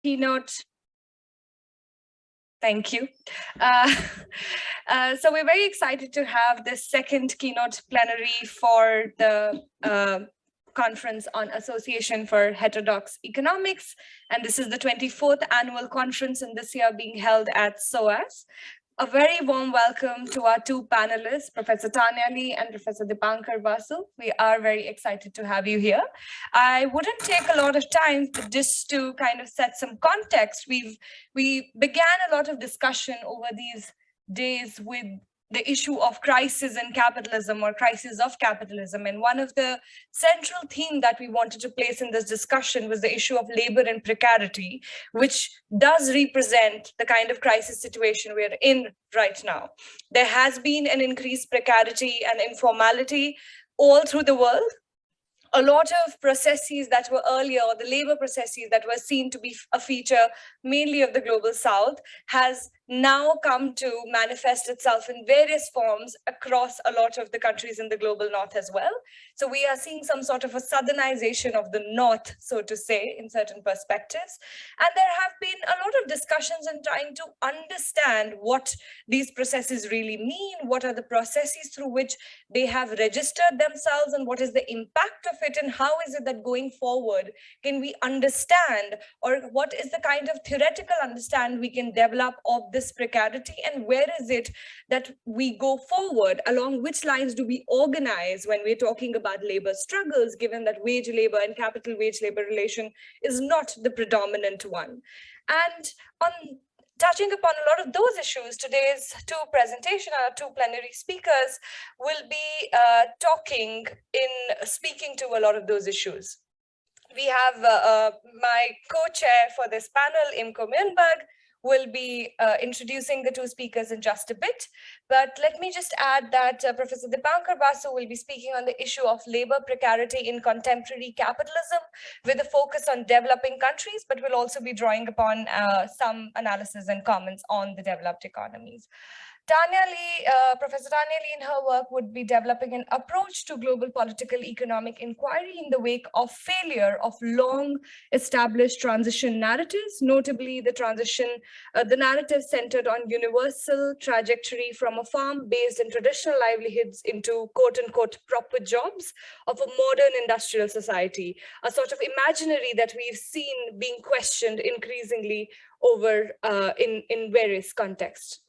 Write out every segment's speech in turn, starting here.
keynote. Thank you. So we're very excited to have this second keynote plenary for the conference on Association for Heterodox Economics. And this is the 24th annual conference, and this year being held at SOAS. A very warm welcome to our two panelists, Professor Tania and Professor Deepankar Basu. We are very excited to have you here. I wouldn't take a lot of time, but just to kind of set some context, we began a lot of discussion over these days with the issue of crisis in capitalism or crisis of capitalism. And one of the central themes that we wanted to place in this discussion was the issue of labor and precarity, which does represent the kind of crisis situation we're in right now. There has been an increased precarity and informality all through the world. A lot of processes that were earlier, or the labor processes that were seen to be a feature mainly of the global South, has now come to manifest itself in various forms across a lot of the countries in the global North as well. So we are seeing some sort of a southernization of the North, so to say, in certain perspectives. And there have been a lot of discussions in trying to understand what these processes really mean, what are the processes through which they have registered themselves, and what is the impact of it, and how is it that going forward can we understand, or what is the kind of theoretical understanding we can develop of this precarity, and where is it that we go forward, along which lines do we organize when we're talking about labor struggles, given that wage labor and capital wage labor relation is not the predominant one. And on touching upon a lot of those issues, today's two presentations, our two plenary speakers will be speaking to a lot of those issues. We have my co-chair for this panel, Imko Mjölnberg, will be introducing the two speakers in just a bit. But let me just add that Professor Deepankar Basu will be speaking on the issue of labor precarity in contemporary capitalism with a focus on developing countries, but will also be drawing upon some analysis and comments on the developed economies. Professor Tania in her work would be developing an approach to global political economic inquiry in the wake of failure of long established transition narratives, notably the narrative centered on universal trajectory from a farm-based and traditional livelihoods into quote-unquote proper jobs of a modern industrial society, a sort of imaginary that we've seen being questioned increasingly over in various contexts.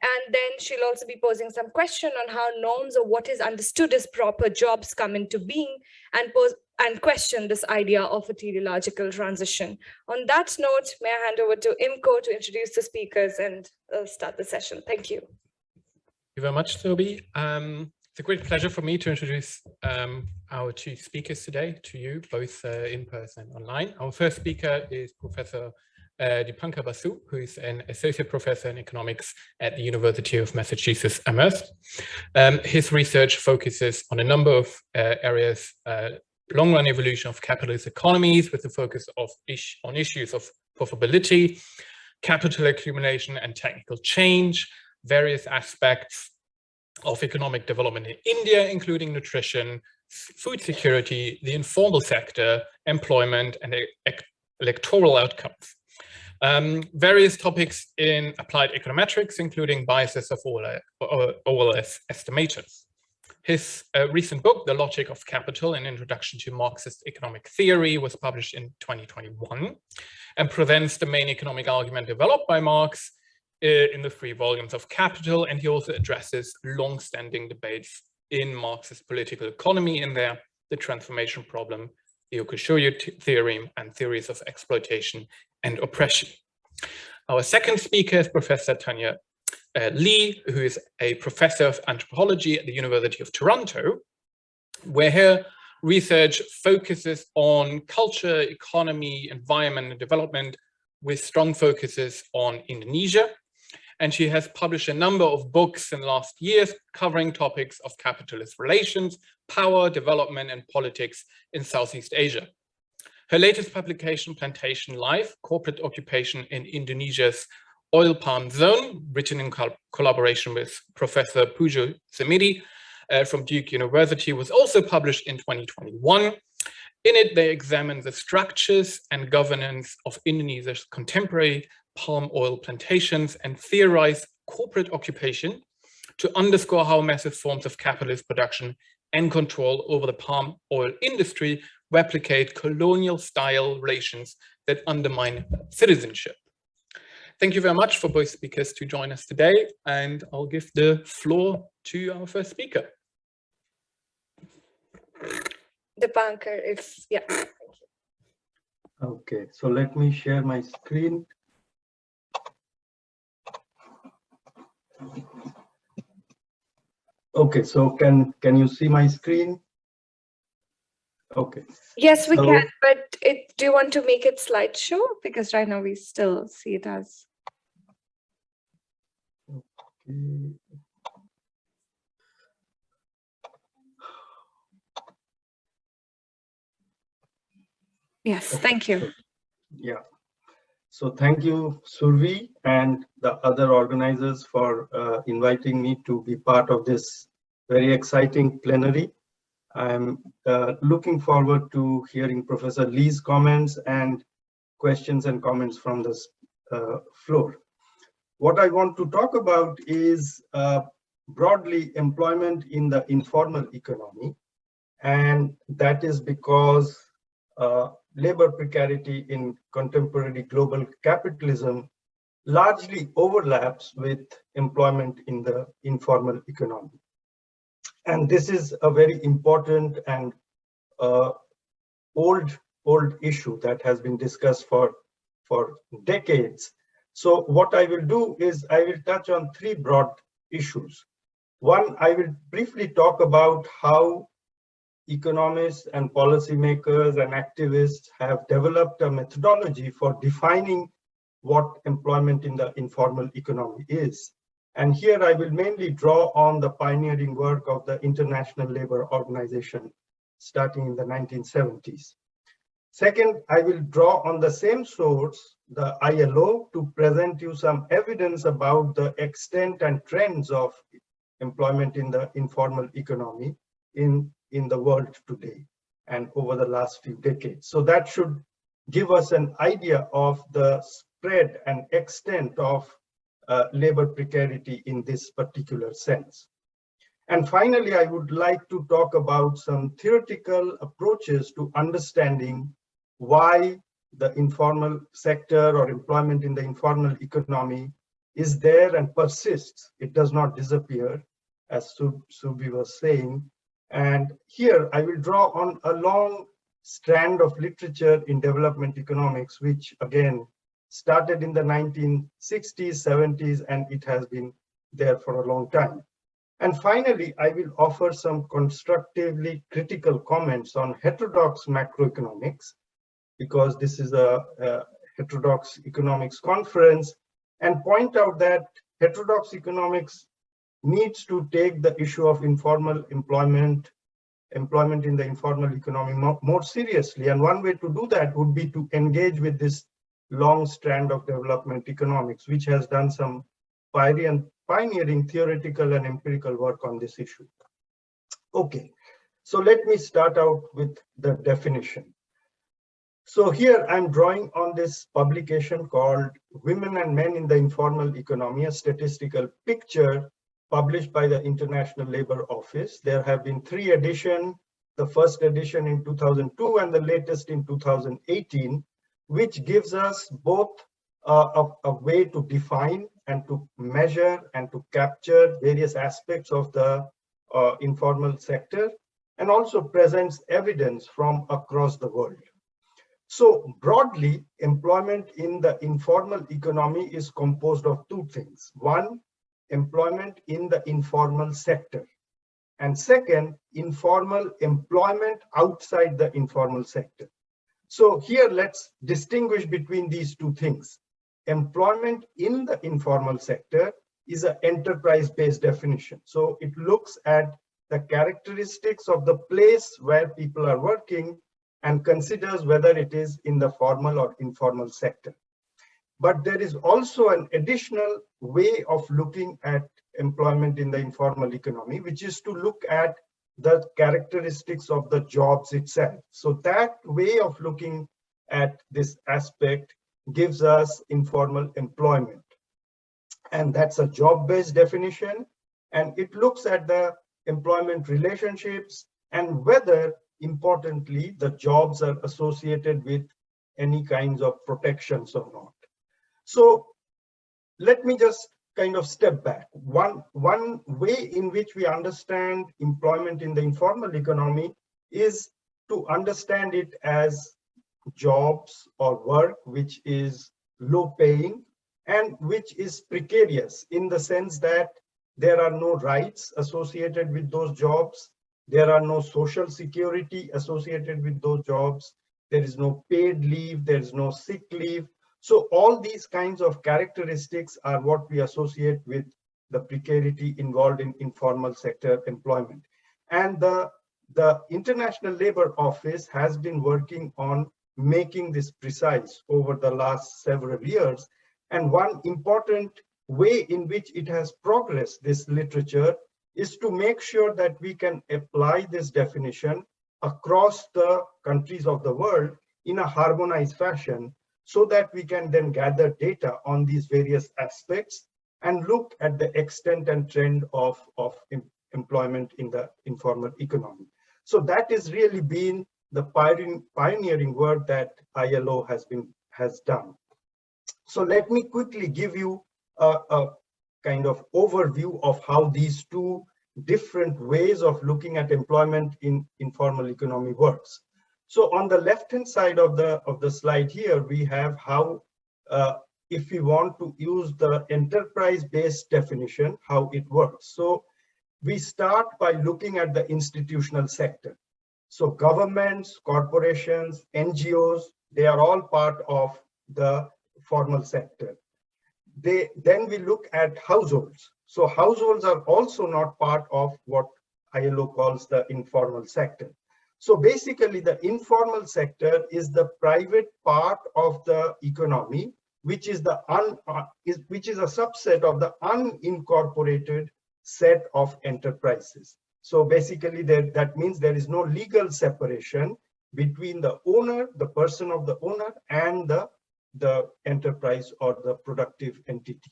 And then she'll also be posing some question on how norms or what is understood as proper jobs come into being, and question this idea of a teleological transition. On that note, may I hand over to Imko to introduce the speakers and start the session. Thank you. Thank you very much, Toby. It's a great pleasure for me to introduce our two speakers today to you, both in person and online. Our first speaker is Professor Deepankar Basu, who is an associate professor in economics at the University of Massachusetts Amherst. His research focuses on a number of areas, long-run evolution of capitalist economies with the focus on issues of profitability, capital accumulation and technical change, various aspects of economic development in India, including nutrition, food security, the informal sector, employment, and electoral outcomes. Various topics in applied econometrics, including biases of OLS estimators. His recent book, The Logic of Capital, an Introduction to Marxist Economic Theory, was published in 2021 and presents the main economic argument developed by Marx in the 3 volumes of Capital, and he also addresses long-standing debates in Marxist political economy in there, the transformation problem, the Okushoyo theorem, and theories of exploitation and oppression. Our second speaker is Professor Tania Lee, who is a professor of anthropology at the University of Toronto, where her research focuses on culture, economy, environment, and development, with strong focuses on Indonesia. And she has published a number of books in the last years covering topics of capitalist relations, power, development, and politics in Southeast Asia. Her latest publication, Plantation Life, Corporate Occupation in Indonesia's Oil Palm Zone, written in collaboration with Professor Pujo Semidi from Duke University, was also published in 2021 In it, they examine the structures and governance of Indonesia's contemporary palm oil plantations and theorize corporate occupation to underscore how massive forms of capitalist production and control over the palm oil industry replicate colonial-style relations that undermine citizenship. Thank you very much for both speakers to join us today, and I'll give the floor to our first speaker. Deepankar, yeah. Thank you. Okay, so let me share my screen. Okay, so can you see my screen? Okay. Yes, we can, but do you want to make it slideshow? Because right now we still see it as. Okay. Yes, thank you. Yeah. So thank you, Survi, and the other organizers for inviting me to be part of this very exciting plenary. I'm looking forward to hearing Professor Lee's comments and questions and comments from this floor. What I want to talk about is broadly employment in the informal economy, and that is because labor precarity in contemporary global capitalism largely overlaps with employment in the informal economy. And this is a very important and old issue that has been discussed for decades. So what I will do is I will touch on three broad issues. One, I will briefly talk about how economists and policymakers and activists have developed a methodology for defining what employment in the informal economy is. And here I will mainly draw on the pioneering work of the International Labour Organization starting in the 1970s. Second, I will draw on the same source, the ILO, to present you some evidence about the extent and trends of employment in the informal economy in the world today and over the last few decades. So that should give us an idea of the spread and extent of labor precarity in this particular sense. And finally, I would like to talk about some theoretical approaches to understanding why the informal sector or employment in the informal economy is there and persists. It does not disappear, as Subi was saying. And here I will draw on a long strand of literature in development economics, which again started in the 1960s, 70s, and it has been there for a long time. And finally, I will offer some constructively critical comments on heterodox macroeconomics, because this is a heterodox economics conference, and point out that heterodox economics needs to take the issue of informal employment in the informal economy more seriously. And one way to do that would be to engage with this long strand of development economics, which has done some pioneering theoretical and empirical work on this issue. Okay, so let me start out with the definition. So here I'm drawing on this publication called Women and Men in the Informal Economy, a Statistical Picture, published by the International Labour Office. There have been 3 editions, the first edition in 2002 and the latest in 2018, which gives us both a way to define and to measure and to capture various aspects of the informal sector, and also presents evidence from across the world. So broadly, employment in the informal economy is composed of 2 things. One, employment in the informal sector. And second, informal employment outside the informal sector. So here let's distinguish between these 2 things. Employment in the informal sector is an enterprise-based definition. So it looks at the characteristics of the place where people are working and considers whether it is in the formal or informal sector. But there is also an additional way of looking at employment in the informal economy, which is to look at the characteristics of the jobs itself. So that way of looking at this aspect gives us informal employment. And that's a job-based definition. And it looks at the employment relationships and whether, importantly, the jobs are associated with any kinds of protections or not. So let me just kind of step back. One way in which we understand employment in the informal economy is to understand it as jobs or work which is low paying and which is precarious, in the sense that there are no rights associated with those jobs. There are no social security associated with those jobs. There is no paid leave. There is no sick leave. So all these kinds of characteristics are what we associate with the precarity involved in informal sector employment. And the International Labour Office has been working on making this precise over the last several years. And one important way in which it has progressed, this literature, is to make sure that we can apply this definition across the countries of the world in a harmonized fashion, so that we can then gather data on these various aspects and look at the extent and trend of employment in the informal economy. So that has really been the pioneering work that ILO has done. So let me quickly give you a kind of overview of how these two different ways of looking at employment in informal economy works. So on the left-hand side of the slide here, we have how, if we want to use the enterprise-based definition, how it works. So we start by looking at the institutional sector. So governments, corporations, NGOs, they are all part of the formal sector. Then we look at households. So households are also not part of what ILO calls the informal sector. So basically, the informal sector is the private part of the economy, which is a subset of the unincorporated set of enterprises. So basically, that means there is no legal separation between the owner, the person of the owner, and the enterprise or the productive entity.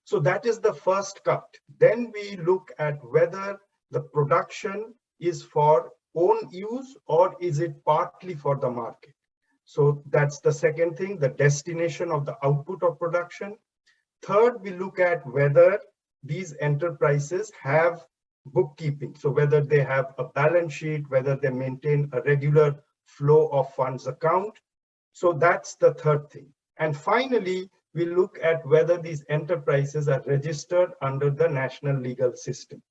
So that is the first cut. Then we look at whether the production is for own use or is it partly for the market. So that's the second thing, the destination of the output of production. Third, we look at whether these enterprises have bookkeeping. So whether they have a balance sheet, whether they maintain a regular flow of funds account. So that's the third thing. And finally, we look at whether these enterprises are registered under the national legal system.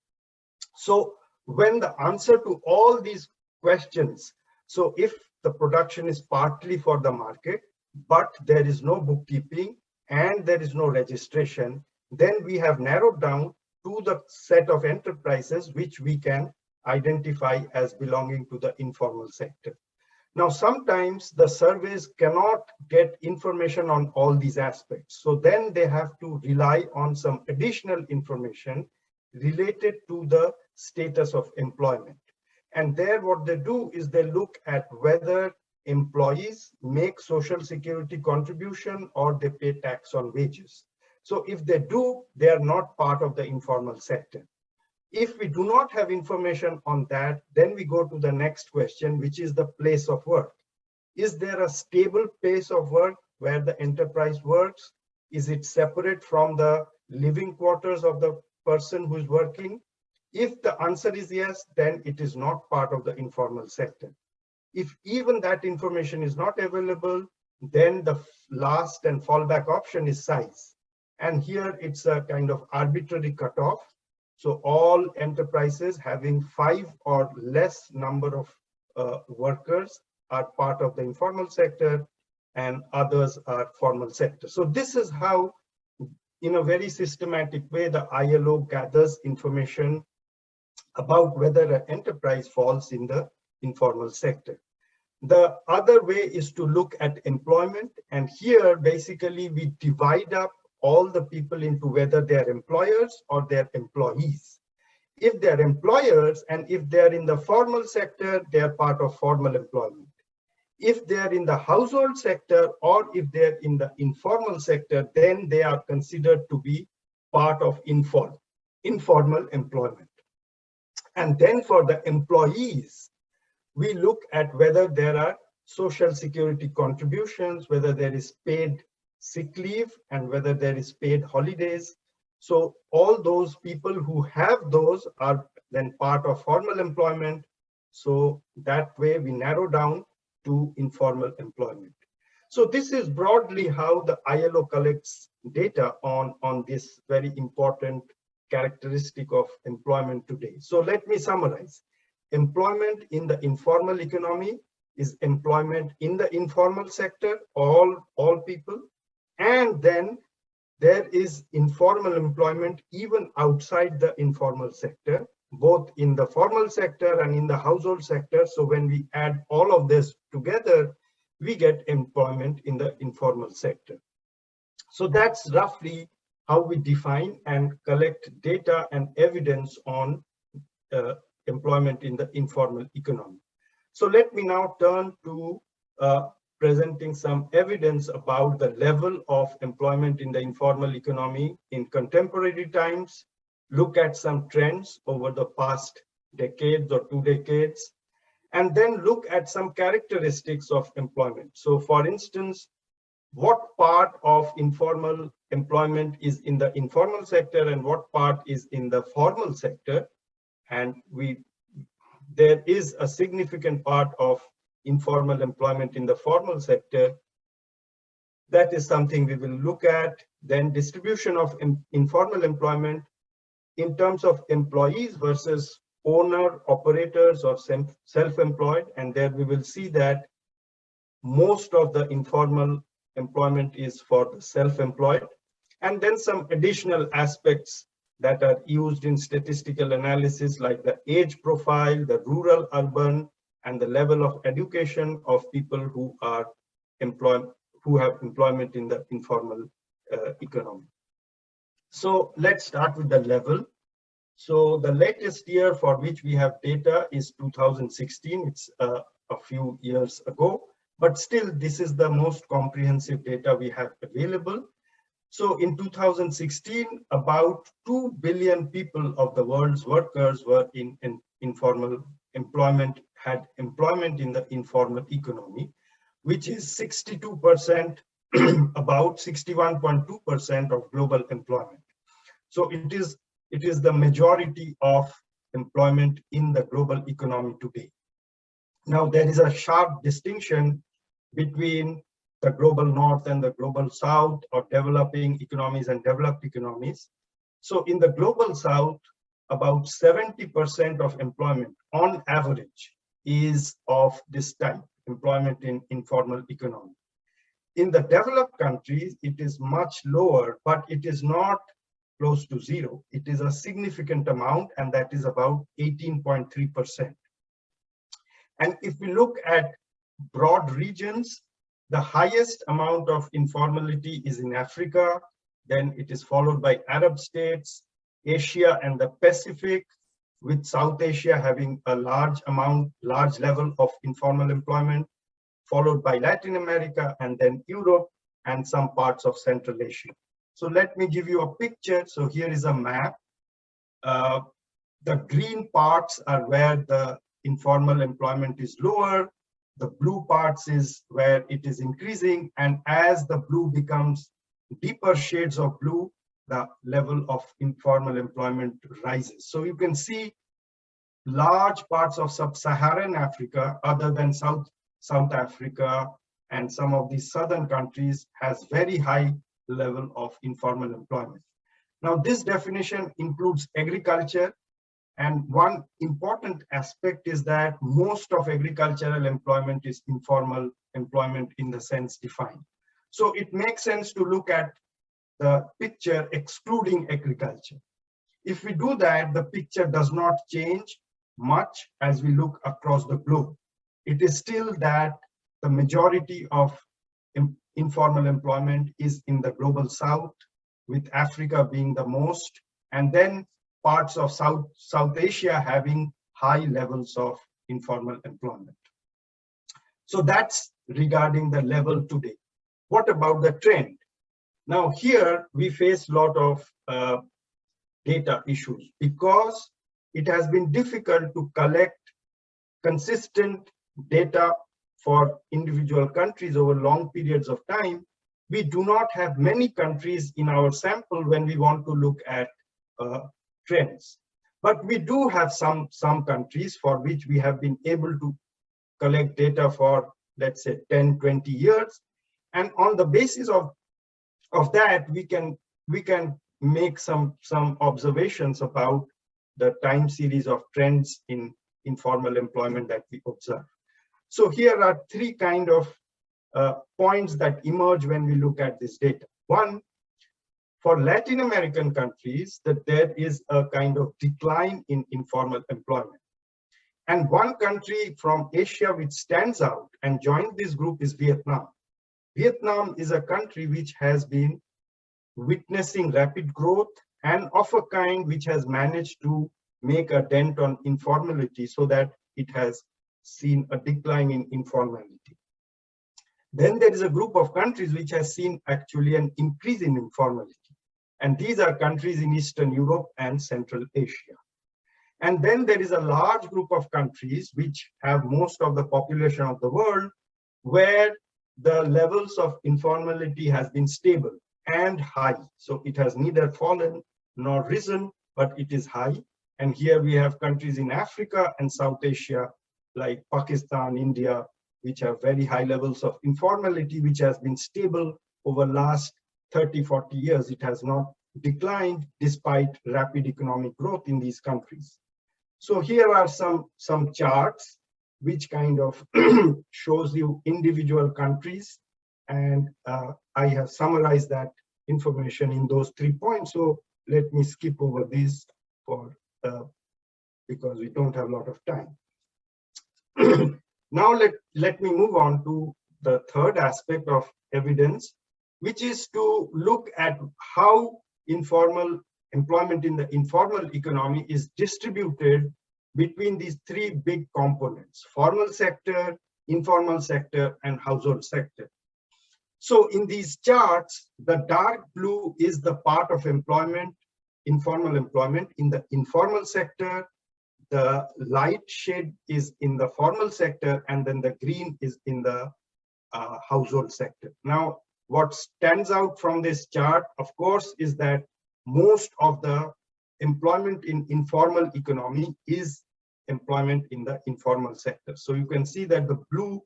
So when the answer to all these questions, so if the production is partly for the market, but there is no bookkeeping and there is no registration, then we have narrowed down to the set of enterprises which we can identify as belonging to the informal sector. Now, sometimes the surveys cannot get information on all these aspects. So then they have to rely on some additional information related to the status of employment. And there what they do is they look at whether employees make social security contribution or they pay tax on wages. So if they do, they are not part of the informal sector. If we do not have information on that, then we go to the next question, which is the place of work. Is there a stable place of work where the enterprise works? Is it separate from the living quarters of the person who is working? If the answer is yes, then it is not part of the informal sector. If even that information is not available, then the last and fallback option is size. And here it's a kind of arbitrary cutoff. So all enterprises having 5 or less number of workers are part of the informal sector and others are formal sector. So this is how, in a very systematic way, the ILO gathers information about whether an enterprise falls in the informal sector. The other way is to look at employment. And here, basically, we divide up all the people into whether they are employers or they are employees. If they're employers and if they're in the formal sector, they're part of formal employment. If they're in the household sector or if they're in the informal sector, then they are considered to be part of informal employment. And then for the employees, we look at whether there are social security contributions, whether there is paid sick leave, and whether there is paid holidays. So all those people who have those are then part of formal employment. So that way we narrow down to informal employment. So this is broadly how the ILO collects data on this very important characteristic of employment today. So let me summarize. Employment in the informal economy is employment in the informal sector, all people. And then there is informal employment even outside the informal sector, both in the formal sector and in the household sector. So when we add all of this together, we get employment in the informal sector. So that's roughly how we define and collect data and evidence on employment in the informal economy. So let me now turn to presenting some evidence about the level of employment in the informal economy in contemporary times, look at some trends over the past decades or 2 decades, and then look at some characteristics of employment. So for instance, what part of informal employment is in the informal sector and what part is in the formal sector? And there is a significant part of informal employment in the formal sector. That is something we will look at. Then distribution of informal employment in terms of employees versus owner, operators, or self-employed. And there we will see that most of the informal employment is for the self-employed. And then some additional aspects that are used in statistical analysis, like the age profile, the rural, urban, and the level of education of people who are who have employment in the informal economy. So let's start with the level. So the latest year for which we have data is 2016. It's a few years ago, but still this is the most comprehensive data we have available. So in 2016, about 2 billion people of the world's workers were in informal employment, had employment in the informal economy, which is 62%, about 61.2% of global employment. So it is the majority of employment in the global economy today. Now there is a sharp distinction between the global north and the global south, or developing economies and developed economies. So in the global south, about 70% of employment on average is of this type, employment in informal economy. In the developed countries, it is much lower, but it is not close to zero. It is a significant amount, and that is about 18.3%. And if we look at broad regions, the highest amount of informality is in Africa, then it is followed by Arab states, Asia and the Pacific, with South Asia having a large level of informal employment, followed by Latin America and then Europe and some parts of Central Asia. So let me give you a picture. So here is a map. The green parts are where the informal employment is lower. The blue parts is where it is increasing. And as the blue becomes deeper shades of blue, the level of informal employment rises. So you can see large parts of sub-Saharan Africa, other than South Africa and some of these southern countries, has very high level of informal employment. Now, this definition includes agriculture. And one important aspect is that most of agricultural employment is informal employment in the sense defined. So it makes sense to look at the picture excluding agriculture. If we do that, the picture does not change much as we look across the globe. It is still that the majority of informal employment is in the global south, with Africa being the most, and then parts of South Asia having high levels of informal employment. So that's regarding the level today. What about the trend? Now here we face a lot of data issues because it has been difficult to collect consistent data for individual countries over long periods of time. We do not have many countries in our sample when we want to look at trends. But we do have some countries for which we have been able to collect data for, let's say, 10, 20 years. And on the basis of that, we can make some observations about the time series of trends in informal employment that we observe. So here are three kind of points that emerge when we look at this data. One, for Latin American countries, that there is a kind of decline in informal employment. And one country from Asia which stands out and joined this group is Vietnam. Vietnam is a country which has been witnessing rapid growth and of a kind which has managed to make a dent on informality so that it has seen a decline in informality. Then there is a group of countries which has seen actually an increase in informality. And these are countries in Eastern Europe and Central Asia. And then there is a large group of countries which have most of the population of the world, where the levels of informality has been stable and high. So it has neither fallen nor risen, but it is high. And here we have countries in Africa and South Asia, like Pakistan, India, which have very high levels of informality, which has been stable over last 30, 40 years. It has not declined despite rapid economic growth in these countries. So here are some charts which kind of shows you individual countries, and I have summarized that information in those 3 points. So let me skip over these for because we don't have a lot of time. Now let me move on to the third aspect of evidence, which is to look at how informal employment in the informal economy is distributed between these three big components: formal sector, informal sector, and household sector. So in these charts, the dark blue is the part of employment, informal employment in the informal sector, the light shade is in the formal sector, and then the green is in the household sector. Now, what stands out from this chart, of course, is that most of the employment in informal economy is employment in the informal sector. So you can see that the blue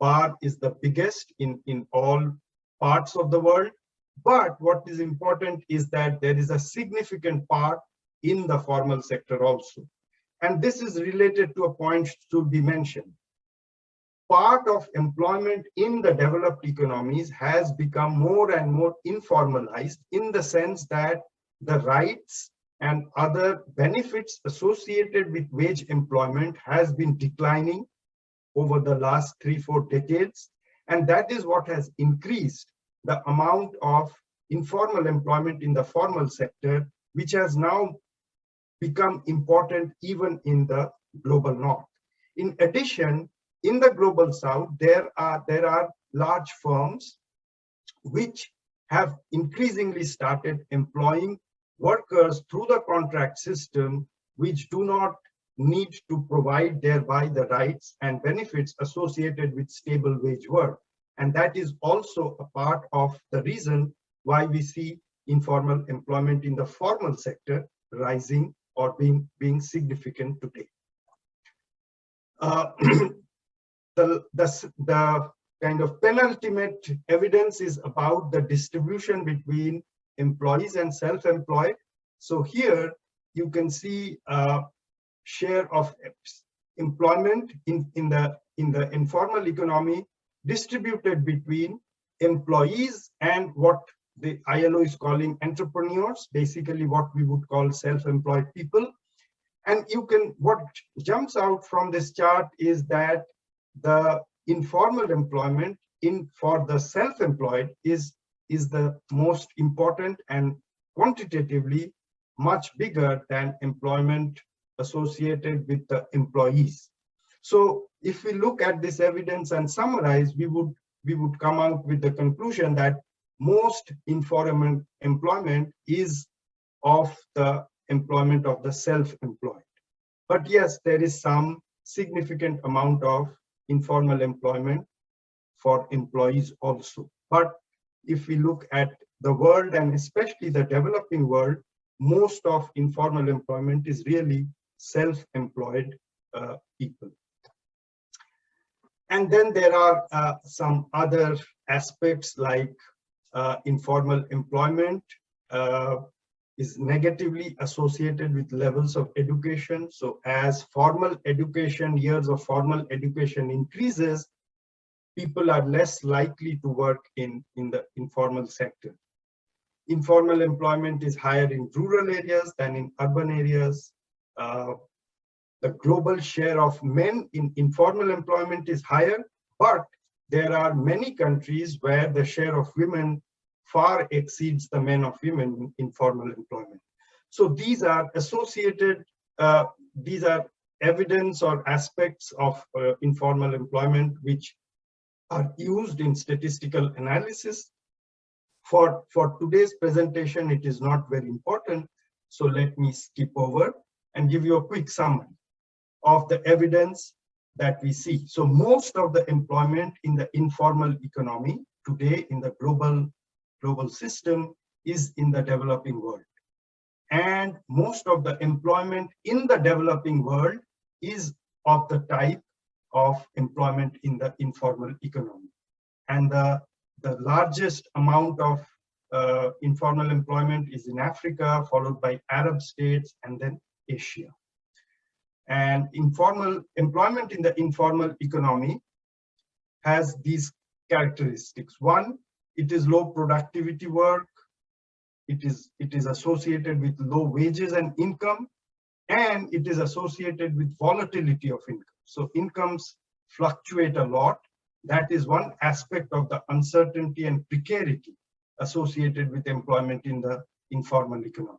bar is the biggest in all parts of the world. But what is important is that there is a significant part in the formal sector also. And this is related to a point to be mentioned. Part of employment in the developed economies has become more and more informalized, in the sense that the rights and other benefits associated with wage employment has been declining over the last 3-4 decades. And that is what has increased the amount of informal employment in the formal sector, which has now become important even in the global north. In addition, in the global south, there are large firms which have increasingly started employing workers through the contract system, which do not need to provide thereby the rights and benefits associated with stable wage work. And that is also a part of the reason why we see informal employment in the formal sector rising or being significant today. The kind of penultimate evidence is about the distribution between employees and self-employed. So here you can see share of employment in the informal economy distributed between employees and what the ILO is calling entrepreneurs, basically what we would call self-employed people. And what jumps out from this chart is that the informal employment for the self-employed is the most important and quantitatively much bigger than employment associated with the employees. So if we look at this evidence and summarize, we would come out with the conclusion that most informal employment is of the employment of the self-employed. But yes, there is some significant amount of informal employment for employees also. But if we look at the world, and especially the developing world, most of informal employment is really self-employed people. And then there are some other aspects like informal employment is negatively associated with levels of education. So as formal education, years of formal education increases, people are less likely to work in the informal sector. Informal employment is higher in rural areas than in urban areas. The global share of men in informal employment is higher, but there are many countries where the share of women far exceeds the men of women in informal employment. So these are associated, these are evidence or aspects of informal employment which are used in statistical analysis. For today's presentation, it is not very important. So let me skip over and give you a quick summary of the evidence that we see. So most of the employment in the informal economy today in the global system is in the developing world. And most of the employment in the developing world is of the type of employment in the informal economy. And the largest amount of informal employment is in Africa, followed by Arab states, and then Asia. And informal employment in the informal economy has these characteristics. One, it is low productivity work. It is associated with low wages and income, and it is associated with volatility of income. So incomes fluctuate a lot. That is one aspect of the uncertainty and precarity associated with employment in the informal economy.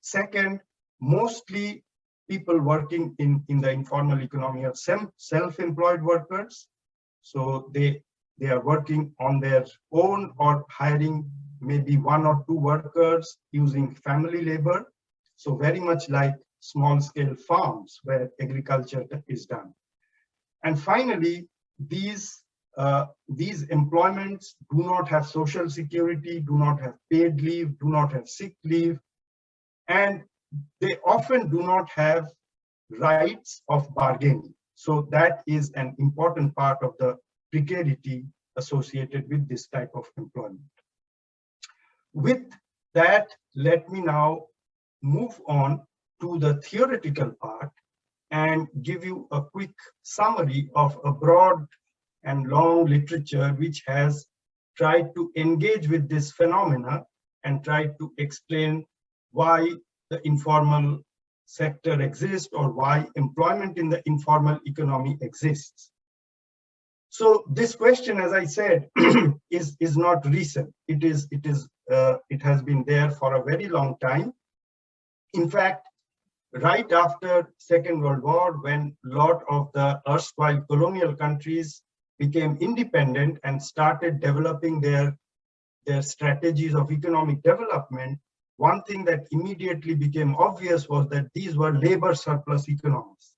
Second, mostly people working in the informal economy are self-employed workers. So they are working on their own or hiring maybe one or two workers using family labor. So very much like small-scale farms where agriculture is done. And finally, these employments do not have social security, do not have paid leave, do not have sick leave, and they often do not have rights of bargaining. So that is an important part of the precarity associated with this type of employment. With that, let me now move on to the theoretical part and give you a quick summary of a broad and long literature which has tried to engage with this phenomena and tried to explain why the informal sector exists or why employment in the informal economy exists. So this question, as I said, is not recent. It has been there for a very long time. In fact, right after Second World War, when a lot of the erstwhile colonial countries became independent and started developing their strategies of economic development, one thing that immediately became obvious was that these were labor surplus economies.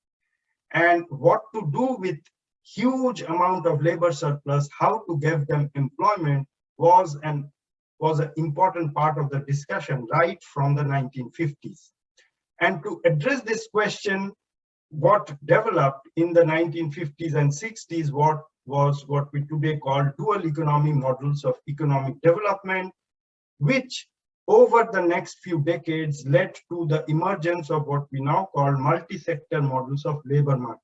And what to do with huge amount of labor surplus, how to give them employment was an important part of the discussion right from the 1950s. And to address this question, what developed in the 1950s and 60s was what we today call dual economy models of economic development, which over the next few decades led to the emergence of what we now call multi-sector models of labor markets.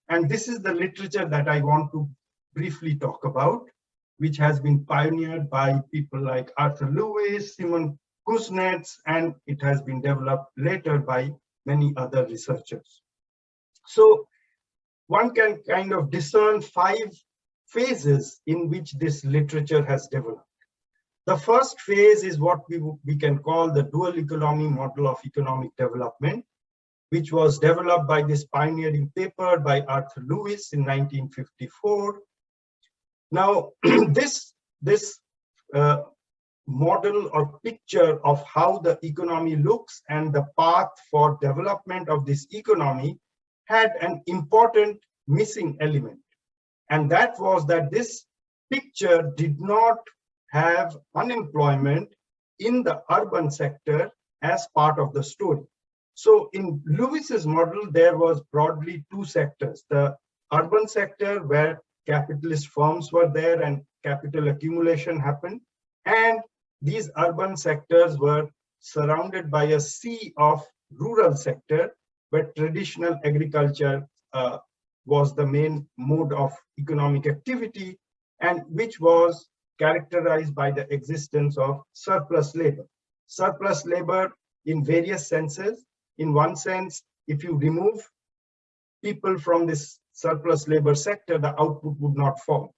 And this is the literature that I want to briefly talk about, which has been pioneered by people like Arthur Lewis, Simon Kuznets, and it has been developed later by many other researchers. So one can kind of discern 5 phases in which this literature has developed. The first phase is what we can call the dual economy model of economic development, which was developed by this pioneering paper by Arthur Lewis in 1954. Now, this model or picture of how the economy looks and the path for development of this economy had an important missing element. And that was that this picture did not have unemployment in the urban sector as part of the story. So in Lewis's model, there was broadly two sectors: the urban sector, where capitalist firms were there and capital accumulation happened, and these urban sectors were surrounded by a sea of rural sector, where traditional agriculture was the main mode of economic activity, and which was characterized by the existence of surplus labor. Surplus labor in various senses. In one sense, if you remove people from this surplus labor sector, the output would not fall.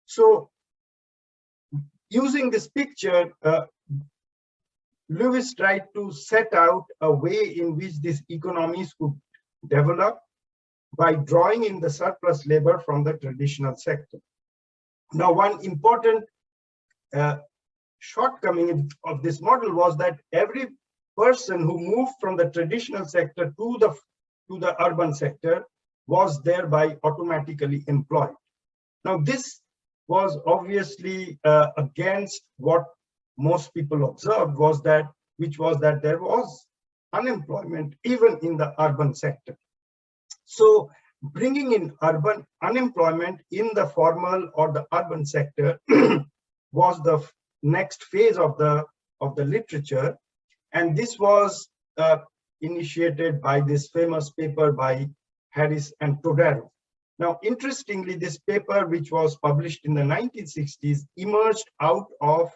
So using this picture, Lewis tried to set out a way in which these economies could develop by drawing in the surplus labor from the traditional sector. Now, one important shortcoming of this model was that every person who moved from the traditional sector to the urban sector was thereby automatically employed. Now, this was obviously against what most people observed, which was that there was unemployment even in the urban sector. So bringing in urban unemployment in the formal or the urban sector was the next phase of the literature, and this was initiated by this famous paper by Harris and Todaro. Now, interestingly, this paper, which was published in the 1960s, emerged out of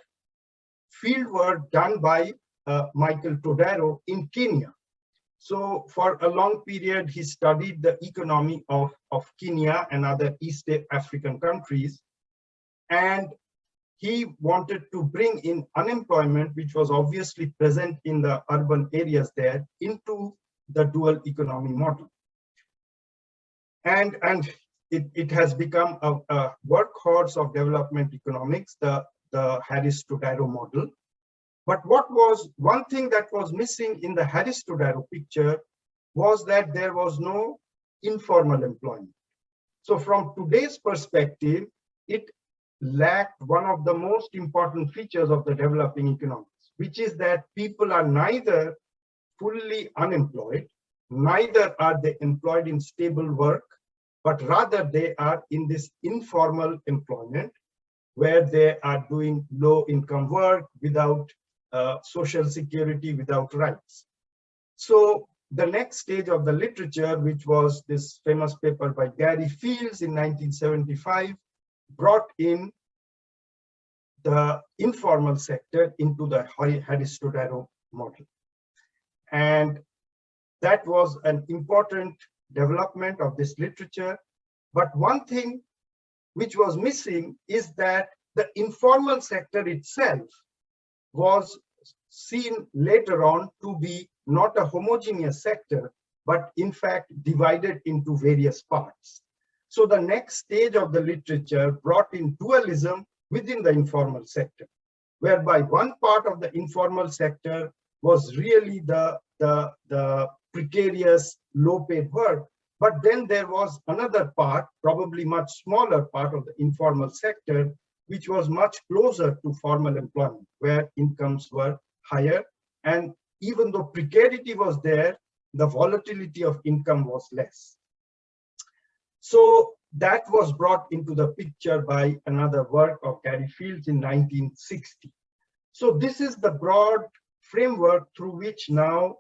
fieldwork done by Michael Todaro in Kenya. So for a long period, he studied the economy of Kenya and other East African countries. And he wanted to bring in unemployment, which was obviously present in the urban areas there, into the dual economy model. And it has become a workhorse of development economics, the Harris-Todaro model. But one thing that was missing in the Harris-Todaro picture was that there was no informal employment. So from today's perspective, it lacked one of the most important features of the developing economics, which is that people are neither fully unemployed, neither are they employed in stable work, but rather they are in this informal employment where they are doing low income work without social security, without rights. So the next stage of the literature, which was this famous paper by Gary Fields in 1975, brought in the informal sector into the Harris-Todaro model. And that was an important development of this literature. But one thing which was missing is that the informal sector itself was seen later on to be not a homogeneous sector, but in fact divided into various parts. So the next stage of the literature brought in dualism within the informal sector, whereby one part of the informal sector was really the precarious, low-paid work, but then there was another part, probably much smaller part of the informal sector, which was much closer to formal employment, where incomes were higher. And even though precarity was there, the volatility of income was less. So that was brought into the picture by another work of Gary Fields in 1960. So this is the broad framework through which now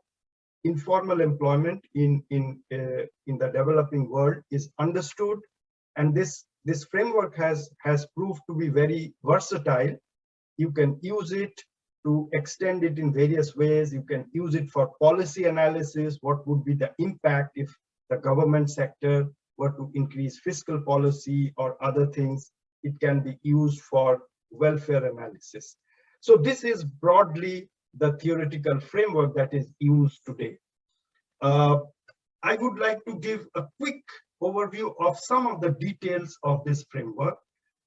informal employment in the developing world is understood. And this framework has proved to be very versatile. You can use it to extend it in various ways. You can use it for policy analysis. What would be the impact if the government sector were to increase fiscal policy or other things? It can be used for welfare analysis. So this is broadly the theoretical framework that is used today. I would like to give a quick overview of some of the details of this framework.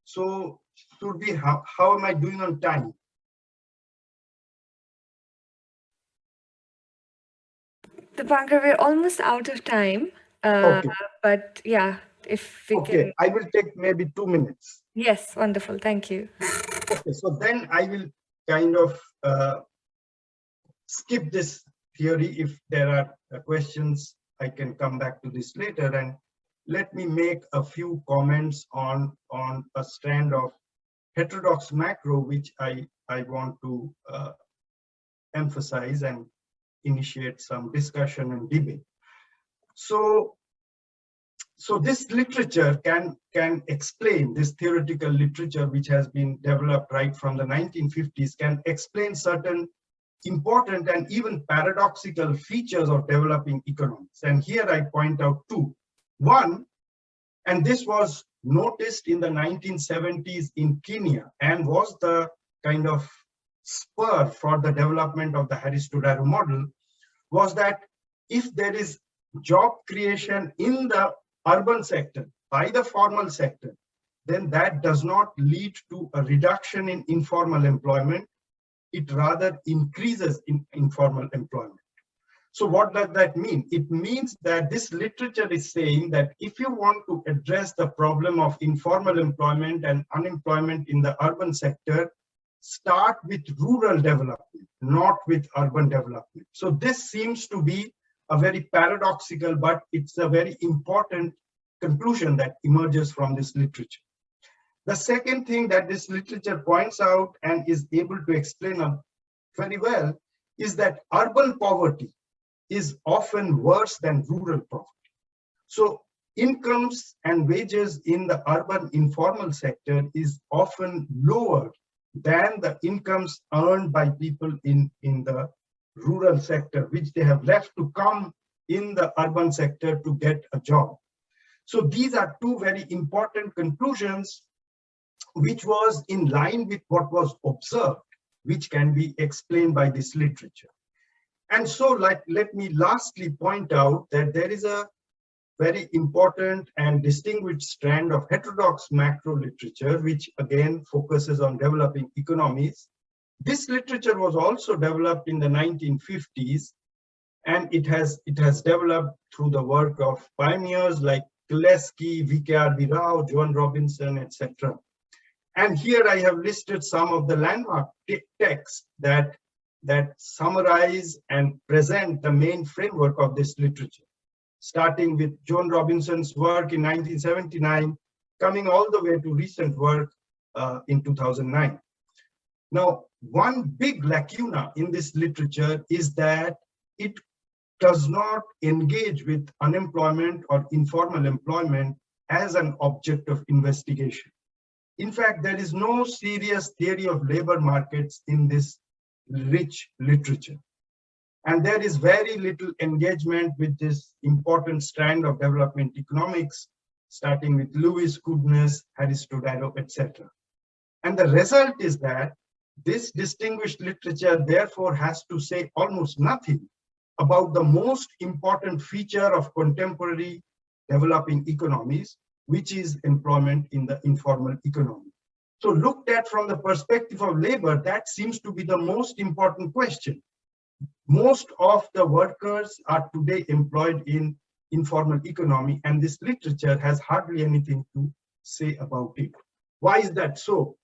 So, how am I doing on time? Deepankar, we're almost out of time. Okay. But yeah, if we Okay, can. I will take maybe 2 minutes. Yes, wonderful. Thank you. Okay, so then I will kind of skip this theory. If there are questions, I can come back to this later. And let me make a few comments on a strand of heterodox macro, which I want to emphasize and initiate some discussion and debate. So this literature can explain, this theoretical literature which has been developed right from the 1950s can explain certain important and even paradoxical features of developing economies. And here I point out two. One, and this was noticed in the 1970s in Kenya and was the kind of spur for the development of the Harris-Todaro model, was that if there is job creation in the urban sector by the formal sector, then that does not lead to a reduction in informal employment. It rather increases in informal employment. So what does that mean? It means that this literature is saying that if you want to address the problem of informal employment and unemployment in the urban sector, start with rural development, not with urban development. So this seems to be a very paradoxical, but it's a very important conclusion that emerges from this literature. The second thing that this literature points out and is able to explain very well is that urban poverty is often worse than rural poverty. So incomes and wages in the urban informal sector is often lower than the incomes earned by people in the rural sector, which they have left to come in the urban sector to get a job. So these are two very important conclusions, which was in line with what was observed, which can be explained by this literature. And so let me lastly point out that there is a very important and distinguished strand of heterodox macro literature, which again focuses on developing economies. This literature was also developed in the 1950s, and it has developed through the work of pioneers like Gillespie, V.K.R.B. Rao, John Robinson, etc. And here I have listed some of the landmark texts that summarize and present the main framework of this literature, starting with John Robinson's work in 1979, coming all the way to recent work in 2009. Now, one big lacuna in this literature is that it does not engage with unemployment or informal employment as an object of investigation. In fact, there is no serious theory of labor markets in this rich literature. And there is very little engagement with this important strand of development economics, starting with Lewis, Goodness, Harris-Todaro, etc. And the result is that this distinguished literature therefore has to say almost nothing about the most important feature of contemporary developing economies, which is employment in the informal economy. So looked at from the perspective of labor, that seems to be the most important question. Most of the workers are today employed in informal economy, and this literature has hardly anything to say about it. Why is that so?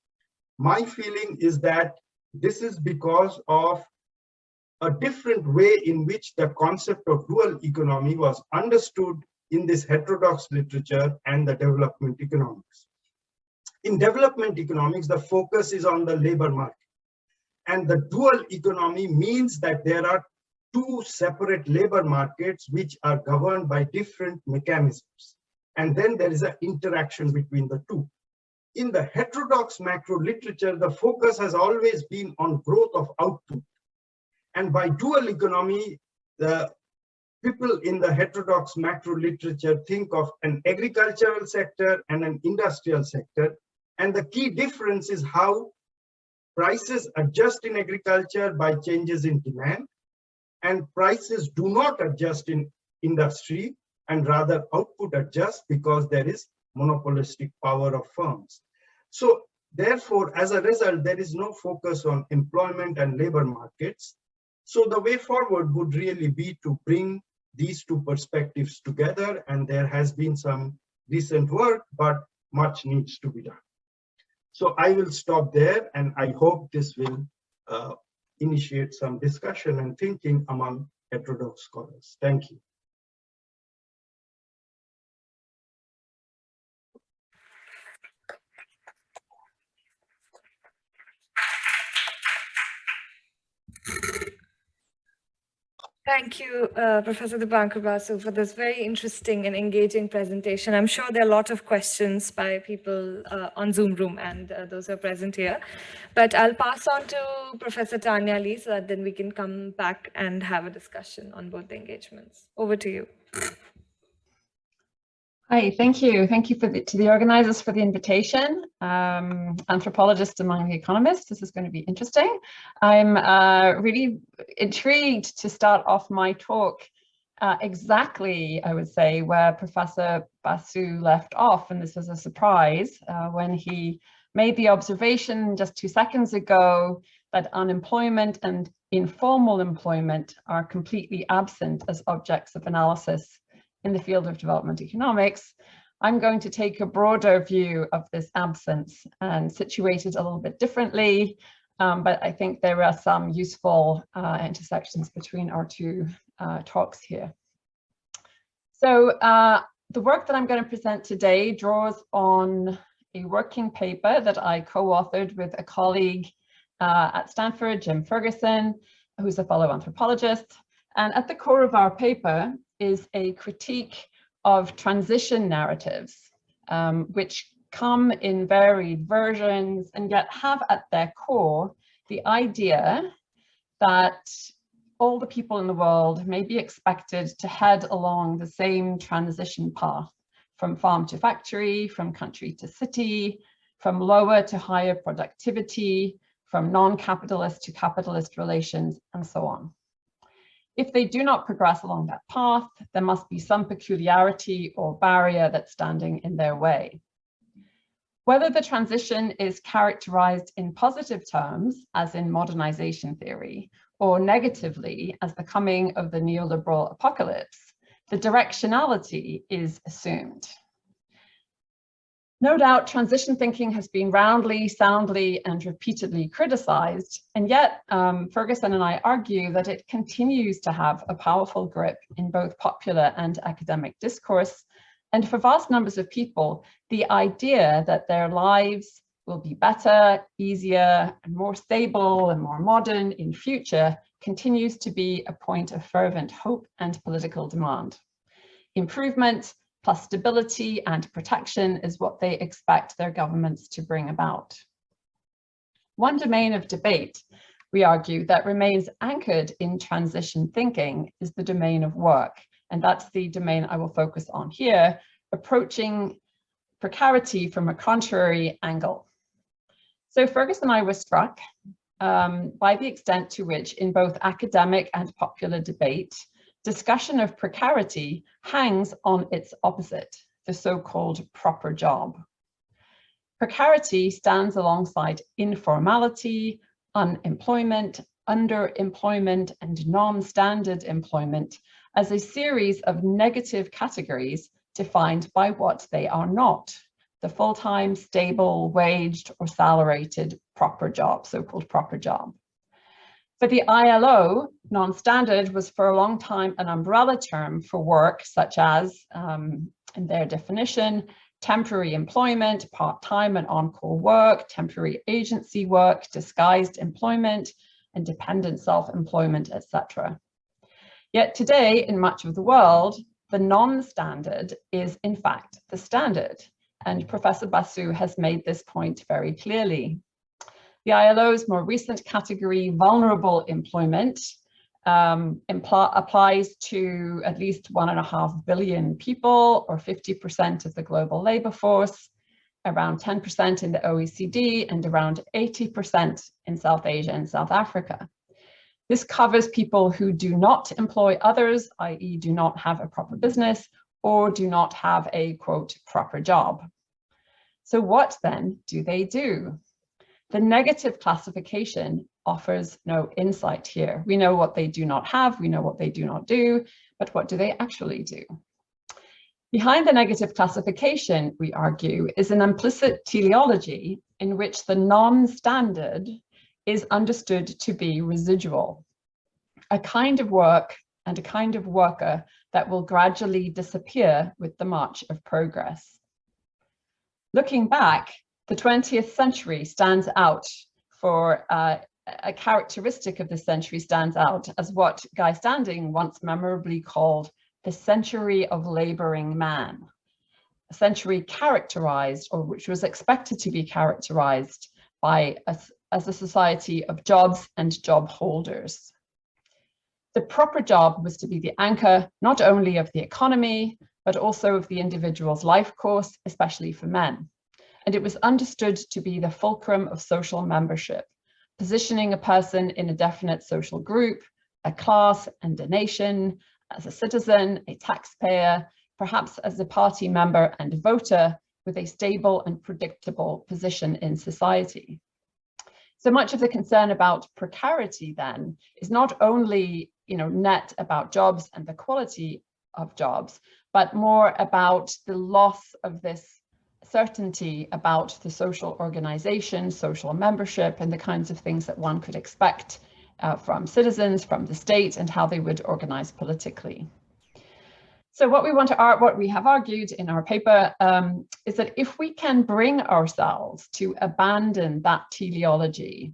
My feeling is that this is because of a different way in which the concept of rural economy was understood in this heterodox literature and the development economics. In development economics, the focus is on the labor market. And the dual economy means that there are two separate labor markets which are governed by different mechanisms. And then there is an interaction between the two. In the heterodox macro literature, the focus has always been on growth of output. And by dual economy, the people in the heterodox macro literature think of an agricultural sector and an industrial sector. And the key difference is how Prices adjust in agriculture by changes in demand, and prices do not adjust in industry, and rather output adjusts because there is monopolistic power of firms. So therefore, as a result, there is no focus on employment and labor markets. So the way forward would really be to bring these two perspectives together, and there has been some recent work, but much needs to be done. So I will stop there, and I hope this will initiate some discussion and thinking among heterodox scholars. Thank you. Thank you, Professor Deepankar Basu, for this very interesting and engaging presentation. I'm sure there are a lot of questions by people on Zoom room and those who are present here. But I'll pass on to Professor Tania Lee so that then we can come back and have a discussion on both the engagements. Over to you. Hi, thank you. Thank you to the organizers for the invitation. Anthropologist among the economists, this is going to be interesting. I'm really intrigued to start off my talk exactly, I would say, where Professor Basu left off, and this was a surprise when he made the observation just 2 seconds ago that unemployment and informal employment are completely absent as objects of analysis in the field of development economics. I'm going to take a broader view of this absence and situate it a little bit differently, but I think there are some useful intersections between our two talks here. So the work that I'm going to present today draws on a working paper that I co-authored with a colleague at Stanford, Jim Ferguson, who's a fellow anthropologist. And at the core of our paper is a critique of transition narratives, which come in varied versions and yet have at their core the idea that all the people in the world may be expected to head along the same transition path, from farm to factory, from country to city, from lower to higher productivity, from non-capitalist to capitalist relations, and so on. If they do not progress along that path, there must be some peculiarity or barrier that's standing in their way. Whether the transition is characterized in positive terms, as in modernization theory, or negatively as the coming of the neoliberal apocalypse, the directionality is assumed. No doubt, transition thinking has been roundly, soundly, and repeatedly criticized, and yet Ferguson and I argue that it continues to have a powerful grip in both popular and academic discourse, and for vast numbers of people, the idea that their lives will be better, easier, and more stable and more modern in future continues to be a point of fervent hope and political demand. Improvement plus stability and protection is what they expect their governments to bring about. One domain of debate, we argue, that remains anchored in transition thinking is the domain of work. And that's the domain I will focus on here, approaching precarity from a contrary angle. So Fergus and I were struck by the extent to which in both academic and popular debate, discussion of precarity hangs on its opposite, the so-called proper job. Precarity stands alongside informality, unemployment, underemployment, and non-standard employment as a series of negative categories defined by what they are not, the full-time, stable, waged, or salaried proper job, so-called proper job. For the ILO, non-standard was for a long time an umbrella term for work such as, in their definition, temporary employment, part-time and on-call work, temporary agency work, disguised employment, and dependent self-employment, etc. Yet today, in much of the world, the non-standard is in fact the standard, and Professor Basu has made this point very clearly. The ILO's more recent category, vulnerable employment, applies to at least 1.5 billion people, or 50% of the global labor force. around 10% in the OECD, and around 80% in South Asia and South Africa. This covers people who do not employ others, i.e. do not have a proper business or do not have a, quote, proper job. So what then do they do? The negative classification offers no insight here. We know what they do not have, we know what they do not do, but what do they actually do? Behind the negative classification, we argue, is an implicit teleology in which the non-standard is understood to be residual, a kind of work and a kind of worker that will gradually disappear with the march of progress. Looking back, the 20th century stands out for a characteristic of this century stands out as what Guy Standing once memorably called the century of laboring man, a century characterized, or which was expected to be characterized by as a society of jobs and job holders. The proper job was to be the anchor, not only of the economy, but also of the individual's life course, especially for men. And it was understood to be the fulcrum of social membership, positioning a person in a definite social group, a class and a nation, as a citizen, a taxpayer, perhaps as a party member and voter, with a stable and predictable position in society. So much of the concern about precarity then is not only, net about jobs and the quality of jobs, but more about the loss of this certainty about the social organization, social membership, and the kinds of things that one could expect from citizens, from the state, and how they would organize politically. So what we have argued in our paper is that if we can bring ourselves to abandon that teleology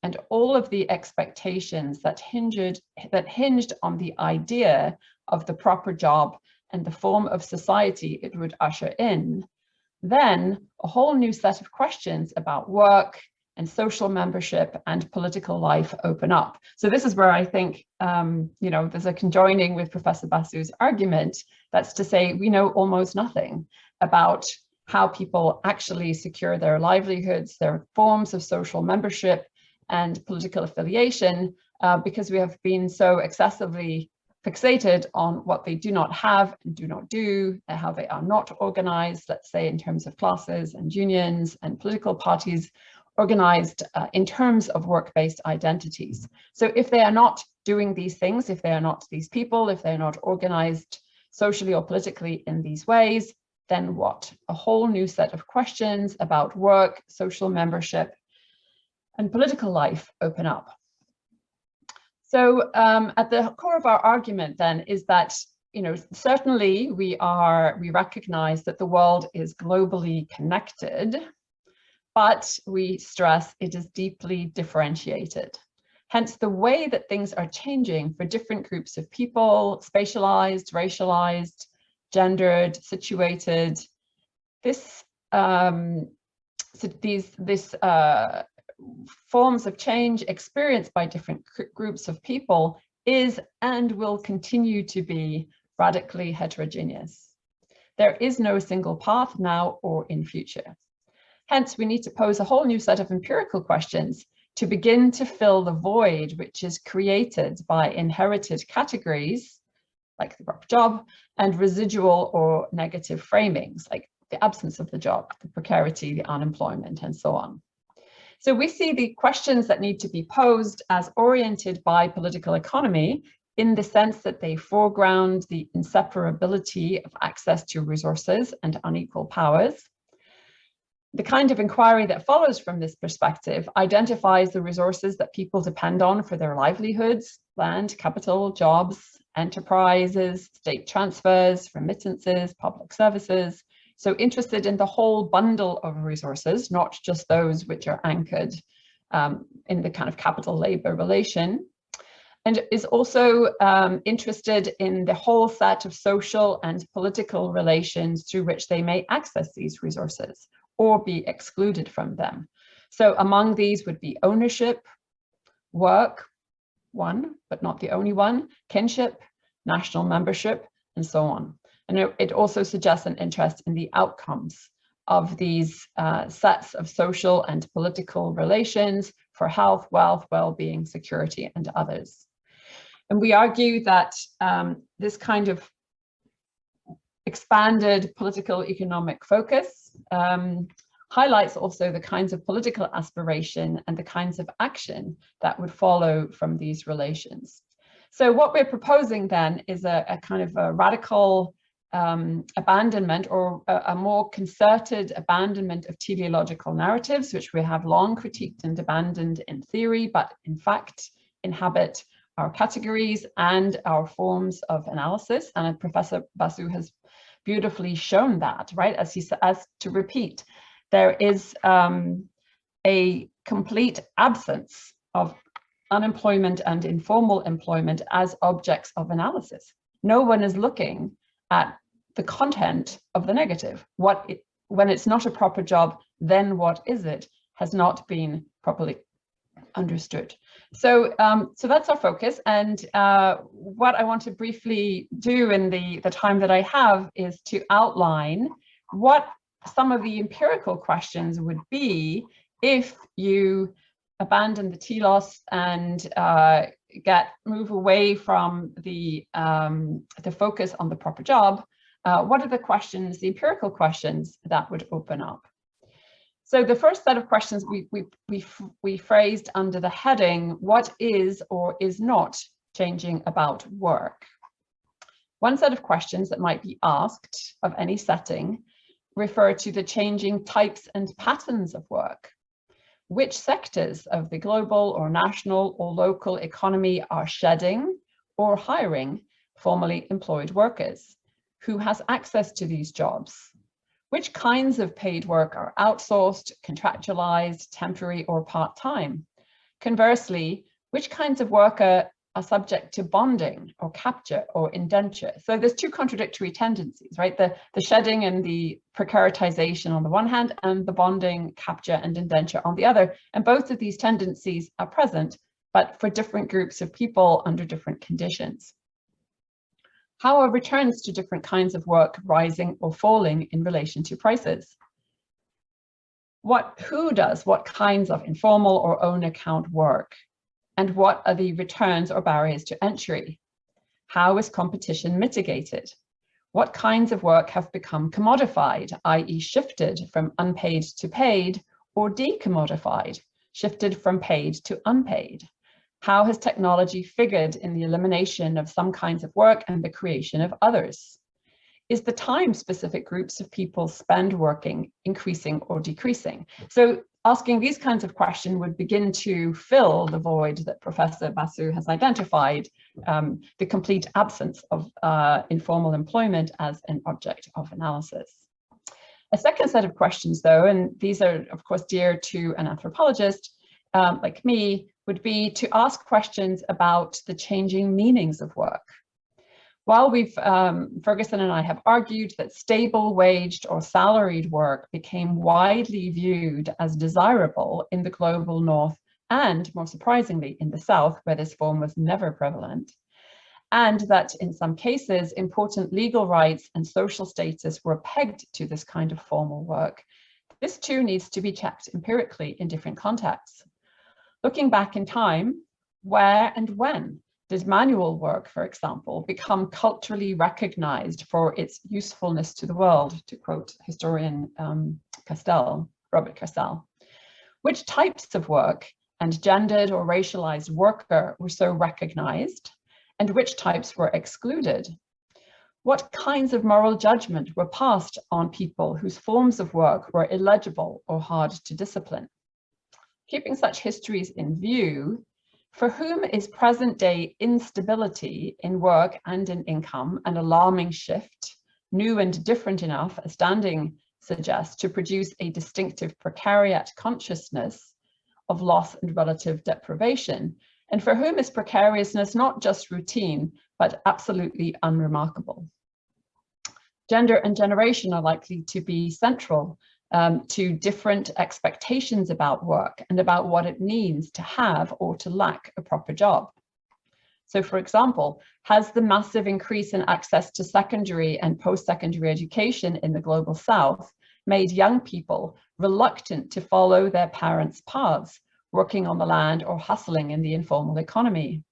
and all of the expectations that hinged on the idea of the proper job and the form of society it would usher in, then a whole new set of questions about work and social membership and political life open up. So this is where I think, there's a conjoining with Professor Basu's argument. That's to say, we know almost nothing about how people actually secure their livelihoods, their forms of social membership and political affiliation, because we have been so excessively fixated on what they do not have and do not do, and how they are not organized, let's say in terms of classes and unions and political parties, organized in terms of work-based identities. So if they are not doing these things, if they are not these people, if they're not organized socially or politically in these ways, then what? A whole new set of questions about work, social membership, and political life open up. So at the core of our argument then is that, certainly we recognize that the world is globally connected, but we stress it is deeply differentiated. Hence, the way that things are changing for different groups of people, spatialized, racialized, gendered, situated, these forms of change experienced by different groups of people is and will continue to be radically heterogeneous. There is no single path now or in future. Hence, we need to pose a whole new set of empirical questions to begin to fill the void which is created by inherited categories, like the proper job, and residual or negative framings, like the absence of the job, the precarity, the unemployment, and so on. So we see the questions that need to be posed as oriented by political economy in the sense that they foreground the inseparability of access to resources and unequal powers. The kind of inquiry that follows from this perspective identifies the resources that people depend on for their livelihoods: land, capital, jobs, enterprises, state transfers, remittances, public services. So interested in the whole bundle of resources, not just those which are anchored in the kind of capital-labor relation. And is also interested in the whole set of social and political relations through which they may access these resources or be excluded from them. So among these would be ownership, work, one, but not the only one, kinship, national membership, and so on. And it also suggests an interest in the outcomes of these sets of social and political relations for health, wealth, well-being, security, and others. And we argue that this kind of expanded political economic focus highlights also the kinds of political aspiration and the kinds of action that would follow from these relations. So what we're proposing then is a kind of a radical abandonment, or a more concerted abandonment of teleological narratives, which we have long critiqued and abandoned in theory, but in fact inhabit our categories and our forms of analysis. And Professor Basu has beautifully shown that, right? As to repeat, there is a complete absence of unemployment and informal employment as objects of analysis. No one is looking at the content of the negative. When it's not a proper job, then what is it, has not been properly understood. So that's our focus. And what I want to briefly do in the time that I have is to outline what some of the empirical questions would be if you abandon the telos and move away from the focus on the proper job. What are the questions, the empirical questions that would open up? So the first set of questions we phrased under the heading, what is or is not changing about work? One set of questions that might be asked of any setting refer to the changing types and patterns of work. Which sectors of the global or national or local economy are shedding or hiring formerly employed workers? Who has access to these jobs? Which kinds of paid work are outsourced, contractualized, temporary, or part-time? Conversely, which kinds of work are subject to bonding or capture or indenture? So there's two contradictory tendencies, right? The shedding and the precaritization on the one hand, and the bonding, capture, and indenture on the other. And both of these tendencies are present, but for different groups of people under different conditions. How are returns to different kinds of work rising or falling in relation to prices? Who does what kinds of informal or own account work? And what are the returns or barriers to entry? How is competition mitigated? What kinds of work have become commodified, i.e. shifted from unpaid to paid, or decommodified, shifted from paid to unpaid? How has technology figured in the elimination of some kinds of work and the creation of others? Is the time specific groups of people spend working increasing or decreasing? So asking these kinds of questions would begin to fill the void that Professor Basu has identified, the complete absence of informal employment as an object of analysis. A second set of questions, though, and these are of course dear to an anthropologist like me, would be to ask questions about the changing meanings of work. While Ferguson and I have argued that stable waged or salaried work became widely viewed as desirable in the global north and, more surprisingly, in the south, where this form was never prevalent, and that in some cases, important legal rights and social status were pegged to this kind of formal work, this too needs to be checked empirically in different contexts. Looking back in time, where and when did manual work, for example, become culturally recognized for its usefulness to the world, to quote historian Robert Castell? Which types of work and gendered or racialized worker were so recognized, and which types were excluded? What kinds of moral judgment were passed on people whose forms of work were illegible or hard to discipline? Keeping such histories in view, for whom is present-day instability in work and in income an alarming shift, new and different enough, as Standing suggests, to produce a distinctive precariat consciousness of loss and relative deprivation, and for whom is precariousness not just routine, but absolutely unremarkable? Gender and generation are likely to be central to different expectations about work and about what it means to have or to lack a proper job. So, for example, has the massive increase in access to secondary and post-secondary education in the global south made young people reluctant to follow their parents' paths, working on the land or hustling in the informal economy?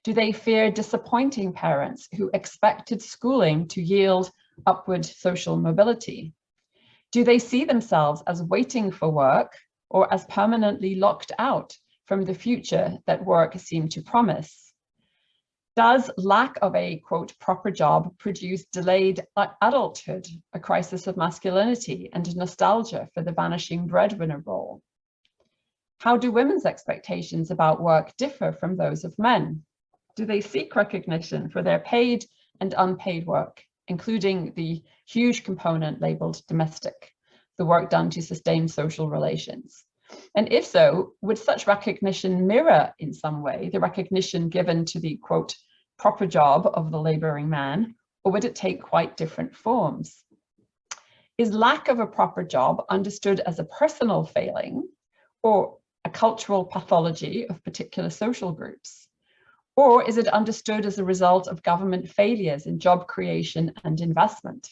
Do they fear disappointing parents who expected schooling to yield upward social mobility? Do they see themselves as waiting for work or as permanently locked out from the future that work seemed to promise? Does lack of a, quote, proper job produce delayed adulthood, a crisis of masculinity, and nostalgia for the vanishing breadwinner role? How do women's expectations about work differ from those of men? Do they seek recognition for their paid and unpaid work, including the huge component labeled domestic, the work done to sustain social relations? And if so, would such recognition mirror in some way the recognition given to the, quote, proper job of the laboring man, or would it take quite different forms? Is lack of a proper job understood as a personal failing or a cultural pathology of particular social groups? Or is it understood as a result of government failures in job creation and investment?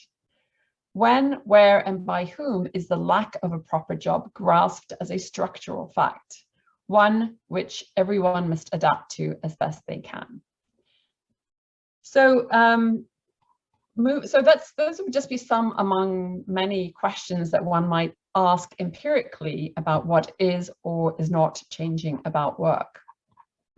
When, where, and by whom is the lack of a proper job grasped as a structural fact, one which everyone must adapt to as best they can? So, those would just be some among many questions that one might ask empirically about what is or is not changing about work.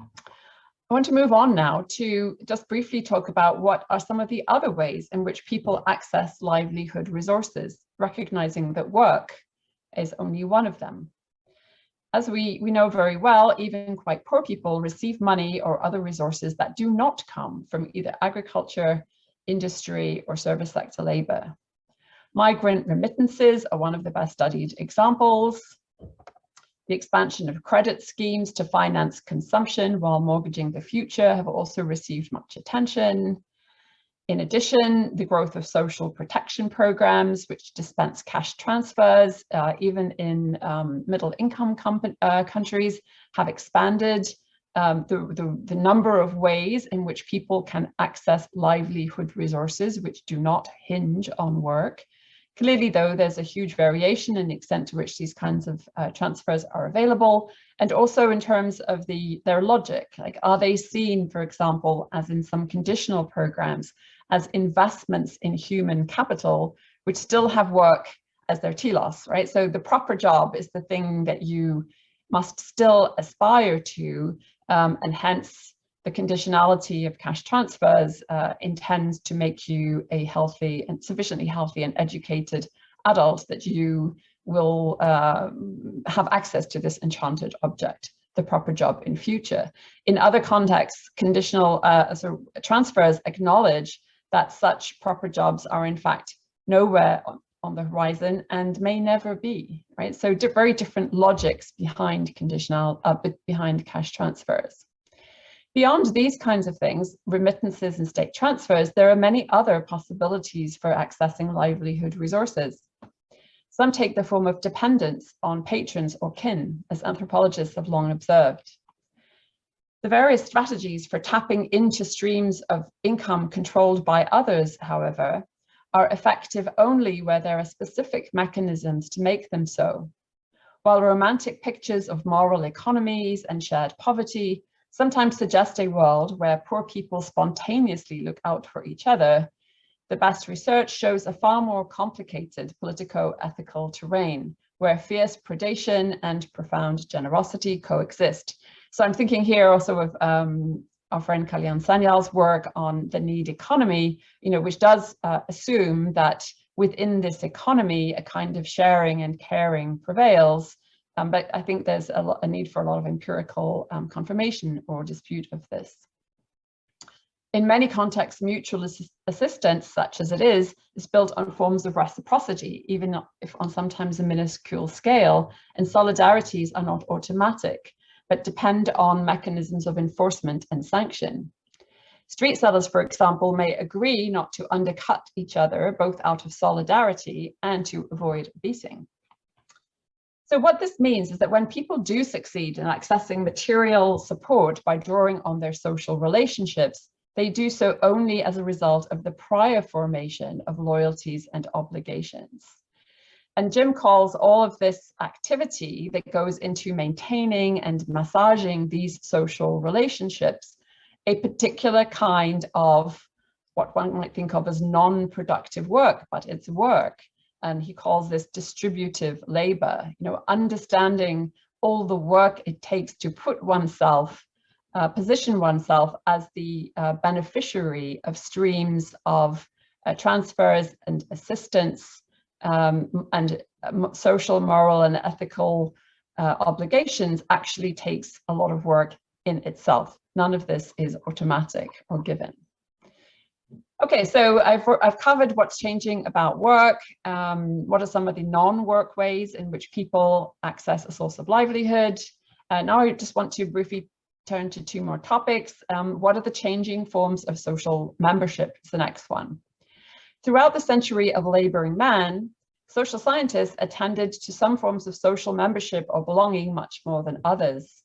I want to move on now to just briefly talk about what are some of the other ways in which people access livelihood resources, recognizing that work is only one of them. As we know very well, even quite poor people receive money or other resources that do not come from either agriculture, industry, or service sector labor. Migrant remittances are one of the best studied examples. The expansion of credit schemes to finance consumption while mortgaging the future have also received much attention. In addition, the growth of social protection programs, which dispense cash transfers, even in middle income countries, have expanded the number of ways in which people can access livelihood resources which do not hinge on work. Clearly, though, there's a huge variation in the extent to which these kinds of transfers are available, and also in terms of their logic. Like, are they seen, for example, as in some conditional programs, as investments in human capital, which still have work as their telos, right? So the proper job is the thing that you must still aspire to, and hence the conditionality of cash transfers intends to make you a healthy and sufficiently healthy and educated adult that you will have access to this enchanted object, the proper job in future. In other contexts, conditional transfers acknowledge that such proper jobs are in fact nowhere on the horizon and may never be, right? So very different logics behind behind cash transfers. Beyond these kinds of things, remittances and state transfers, there are many other possibilities for accessing livelihood resources. Some take the form of dependence on patrons or kin, as anthropologists have long observed. The various strategies for tapping into streams of income controlled by others, however, are effective only where there are specific mechanisms to make them so. While romantic pictures of moral economies and shared poverty sometimes suggest a world where poor people spontaneously look out for each other, the best research shows a far more complicated politico-ethical terrain where fierce predation and profound generosity coexist. So I'm thinking here also of our friend Kalyan Sanyal's work on the need economy, which does assume that within this economy, a kind of sharing and caring prevails. But I think there's a need for a lot of empirical confirmation or dispute of this. In many contexts, mutual assistance, such as it is built on forms of reciprocity, even if on sometimes a minuscule scale, and solidarities are not automatic, but depend on mechanisms of enforcement and sanction. Street sellers, for example, may agree not to undercut each other, both out of solidarity and to avoid beating. So what this means is that when people do succeed in accessing material support by drawing on their social relationships, they do so only as a result of the prior formation of loyalties and obligations. And Jim calls all of this activity that goes into maintaining and massaging these social relationships a particular kind of what one might think of as non-productive work, but it's work. And he calls this distributive labor, understanding all the work it takes to put oneself, position oneself as the beneficiary of streams of transfers and assistance and social, moral, and ethical obligations actually takes a lot of work in itself. None of this is automatic or given. Okay, so I've covered what's changing about work. What are some of the non-work ways in which people access a source of livelihood? Now I just want to briefly turn to two more topics. What are the changing forms of social membership? It's the next one. Throughout the century of laboring man, social scientists attended to some forms of social membership or belonging much more than others.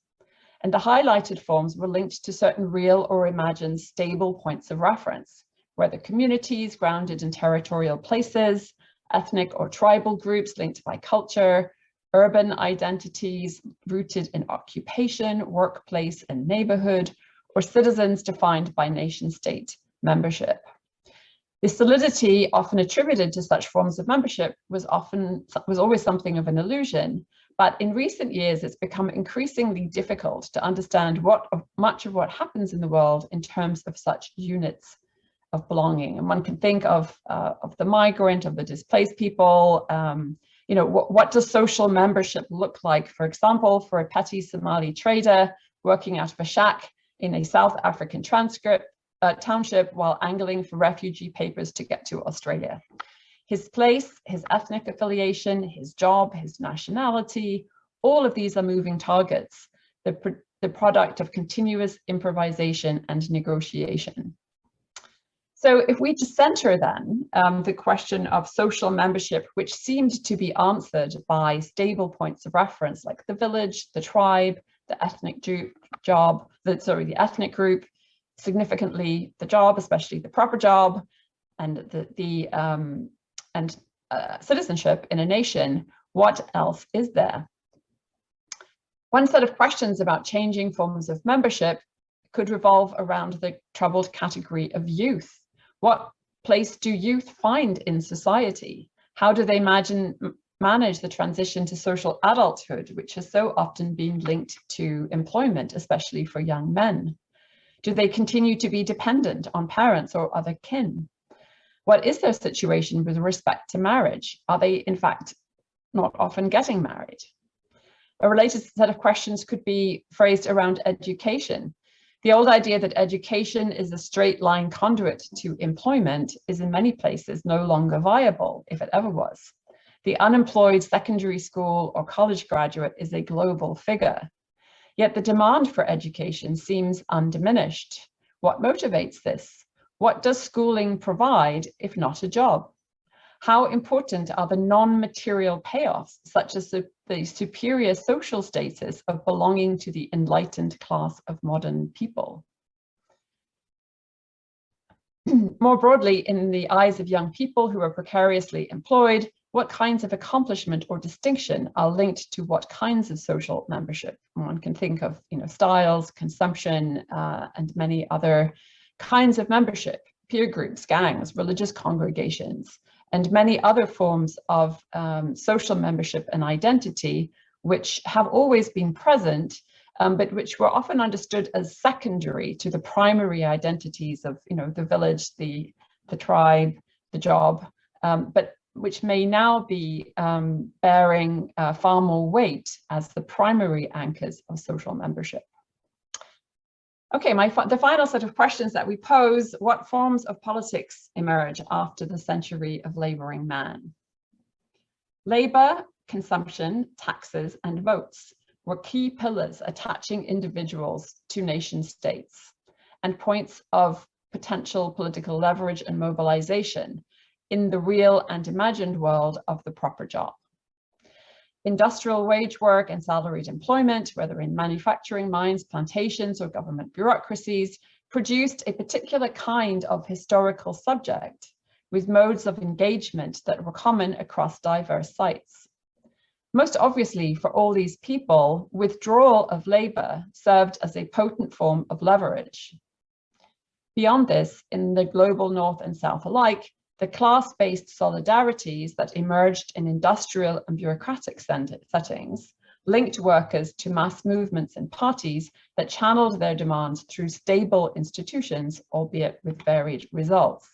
And the highlighted forms were linked to certain real or imagined stable points of reference, whether communities grounded in territorial places, ethnic or tribal groups linked by culture, urban identities rooted in occupation, workplace, and neighborhood, or citizens defined by nation-state membership. The solidity often attributed to such forms of membership was always something of an illusion, but in recent years it's become increasingly difficult to understand much of what happens in the world in terms of such units of belonging. And one can think of the migrant, of the displaced people. What does social membership look like, for example, for a petty Somali trader working out of a shack in a South African township while angling for refugee papers to get to Australia? His place, his ethnic affiliation, his job, his nationality, all of these are moving targets, the product of continuous improvisation and negotiation. So if we just center then the question of social membership, which seemed to be answered by stable points of reference like the village, the tribe, the ethnic the ethnic group, significantly the job, especially the proper job, and citizenship in a nation, what else is there? One set of questions about changing forms of membership could revolve around the troubled category of youth. What place do youth find in society? How do they manage the transition to social adulthood, which has so often been linked to employment, especially for young men? Do they continue to be dependent on parents or other kin? What is their situation with respect to marriage? Are they, in fact, not often getting married? A related set of questions could be phrased around education. The old idea that education is a straight line conduit to employment is in many places no longer viable, if it ever was. The unemployed secondary school or college graduate is a global figure. Yet the demand for education seems undiminished. What motivates this? What does schooling provide, if not a job? How important are the non-material payoffs, such as the superior social status of belonging to the enlightened class of modern people? More broadly, in the eyes of young people who are precariously employed, what kinds of accomplishment or distinction are linked to what kinds of social membership? One can think of, styles, consumption, and many other kinds of membership, peer groups, gangs, religious congregations, and many other forms of social membership and identity, which have always been present, but which were often understood as secondary to the primary identities of, the village, the tribe, the job, but which may now be bearing far more weight as the primary anchors of social membership. Okay, the final set of questions that we pose: what forms of politics emerge after the century of laboring man? Labor, consumption, taxes, and votes were key pillars attaching individuals to nation states and points of potential political leverage and mobilization in the real and imagined world of the proper job. Industrial wage work and salaried employment, whether in manufacturing, mines, plantations, or government bureaucracies, produced a particular kind of historical subject, with modes of engagement that were common across diverse sites. Most obviously, for all these people, withdrawal of labor served as a potent form of leverage. Beyond this, in the global North and South alike, the class-based solidarities that emerged in industrial and bureaucratic settings linked workers to mass movements and parties that channeled their demands through stable institutions, albeit with varied results.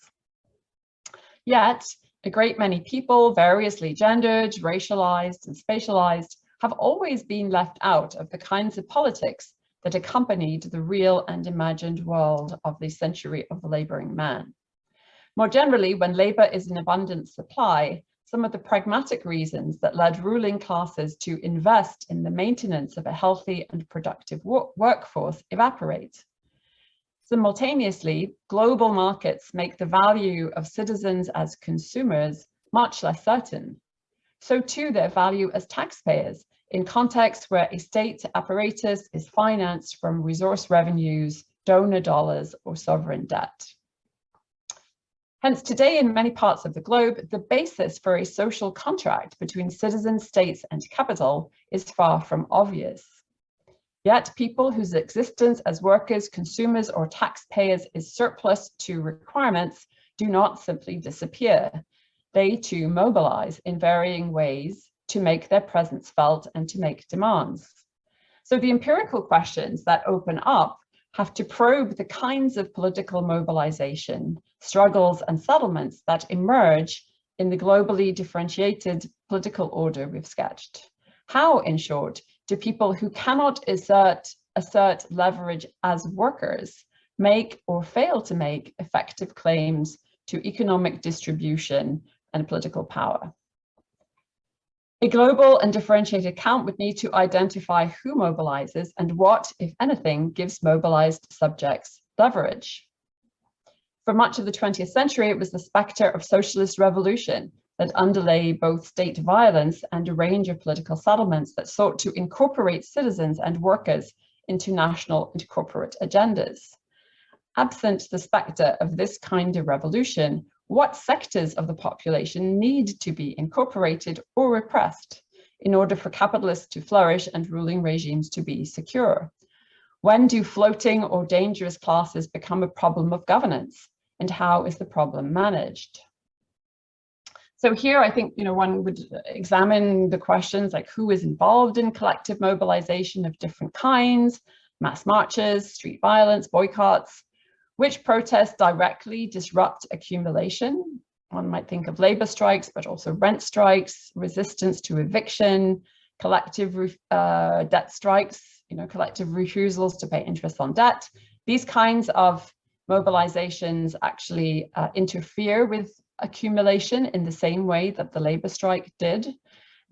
Yet, a great many people, variously gendered, racialized, and spatialized, have always been left out of the kinds of politics that accompanied the real and imagined world of the century of the laboring man. More generally, when labor is in abundant supply, some of the pragmatic reasons that led ruling classes to invest in the maintenance of a healthy and productive workforce evaporate. Simultaneously, global markets make the value of citizens as consumers much less certain. So too their value as taxpayers in contexts where a state apparatus is financed from resource revenues, donor dollars, or sovereign debt. Hence, today in many parts of the globe, the basis for a social contract between citizens, states, and capital is far from obvious. Yet people whose existence as workers, consumers, or taxpayers is surplus to requirements do not simply disappear. They too mobilize in varying ways to make their presence felt and to make demands. So the empirical questions that open up have to probe the kinds of political mobilization, struggles, and settlements that emerge in the globally differentiated political order we've sketched. How, in short, do people who cannot assert leverage as workers make or fail to make effective claims to economic distribution and political power? A global and differentiated account would need to identify who mobilizes and what, if anything, gives mobilized subjects leverage. For much of the 20th century, it was the specter of socialist revolution that underlay both state violence and a range of political settlements that sought to incorporate citizens and workers into national and corporate agendas. Absent the specter of this kind of revolution, what sectors of the population need to be incorporated or repressed in order for capitalists to flourish and ruling regimes to be secure? When do floating or dangerous classes become a problem of governance, and how is the problem managed? So here, I think, one would examine the questions like who is involved in collective mobilization of different kinds, mass marches, street violence, boycotts, which protests directly disrupt accumulation. One might think of labor strikes, but also rent strikes, resistance to eviction, collective debt strikes, collective refusals to pay interest on debt. These kinds of mobilizations actually interfere with accumulation in the same way that the labor strike did.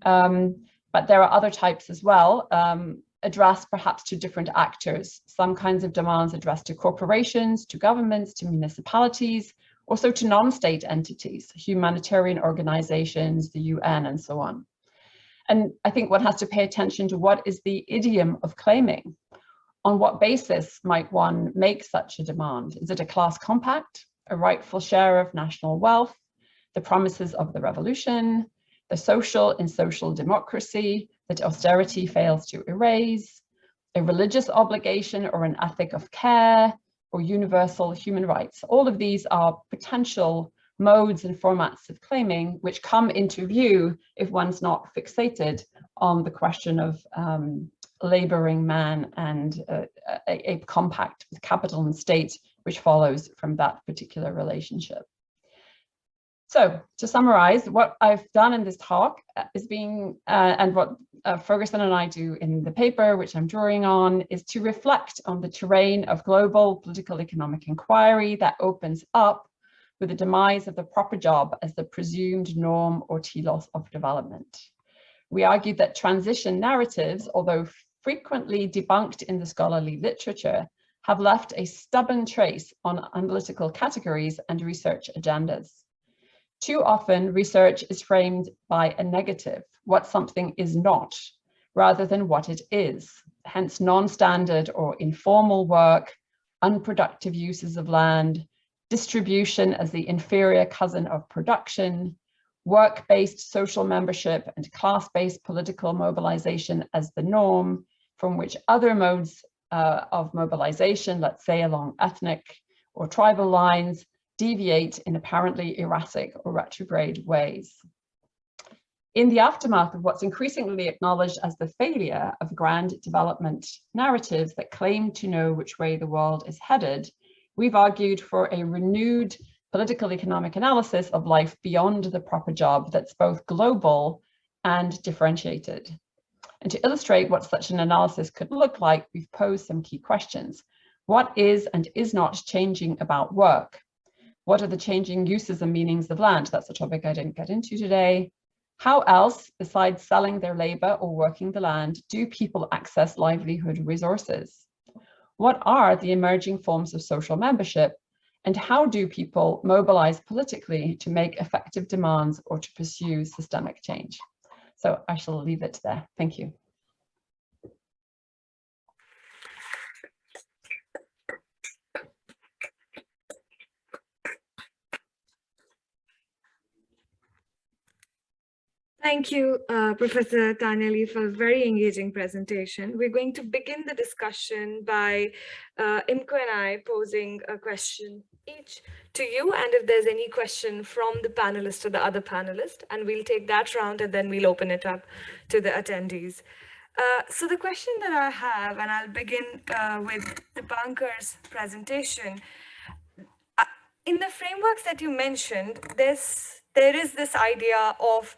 But there are other types as well, addressed perhaps to different actors. Some kinds of demands addressed to corporations, to governments, to municipalities, also to non-state entities, humanitarian organizations, the UN, and so on. And I think one has to pay attention to what is the idiom of claiming. On what basis might one make such a demand? Is it a class compact, a rightful share of national wealth, the promises of the revolution, the social in social democracy that austerity fails to erase, a religious obligation or an ethic of care, or universal human rights? All of these are potential modes and formats of claiming which come into view if one's not fixated on the question of laboring man and a compact with capital and state which follows from that particular relationship. So to summarize, what I've done in this talk is and what Ferguson and I do in the paper, which I'm drawing on, is to reflect on the terrain of global political economic inquiry that opens up with the demise of the proper job as the presumed norm or telos of development. We argue that transition narratives, although frequently debunked in the scholarly literature, have left a stubborn trace on analytical categories and research agendas. Too often, research is framed by a negative, what something is not, rather than what it is. Hence, non-standard or informal work, unproductive uses of land, distribution as the inferior cousin of production, work-based social membership and class-based political mobilization as the norm, from which other modes of mobilization, let's say along ethnic or tribal lines, deviate in apparently erratic or retrograde ways. In the aftermath of what's increasingly acknowledged as the failure of grand development narratives that claim to know which way the world is headed, we've argued for a renewed political economic analysis of life beyond the proper job that's both global and differentiated. And to illustrate what such an analysis could look like, we've posed some key questions. What is and is not changing about work? What are the changing uses and meanings of land? That's a topic I didn't get into today. How else, besides selling their labor or working the land, do people access livelihood resources? What are the emerging forms of social membership? And how do people mobilize politically to make effective demands or to pursue systemic change? So I shall leave it there. Thank you. Thank you, Professor Tania, for a very engaging presentation. We're going to begin the discussion by Imko and I posing a question each to you, and if there's any question from the panelist to the other panelist, and we'll take that round and then we'll open it up to the attendees. So the question that I have, and I'll begin with Deepankar's presentation. In the frameworks that you mentioned, there is this idea of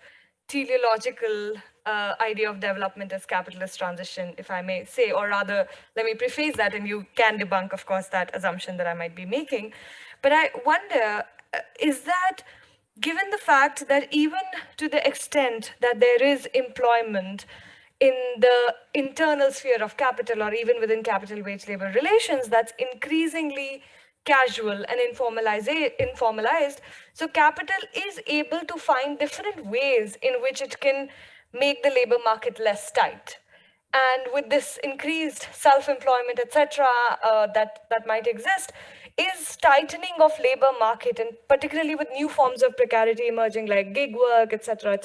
teleological idea of development as capitalist transition, if I may say, or rather, let me preface that, and you can debunk, of course, that assumption that I might be making. But I wonder, is that given the fact that even to the extent that there is employment in the internal sphere of capital or even within capital wage labor relations, that's increasingly casual and informalized. So capital is able to find different ways in which it can make the labor market less tight. And with this increased self-employment, etc., that might exist, is tightening of labor market, and particularly with new forms of precarity emerging like gig work, etc.,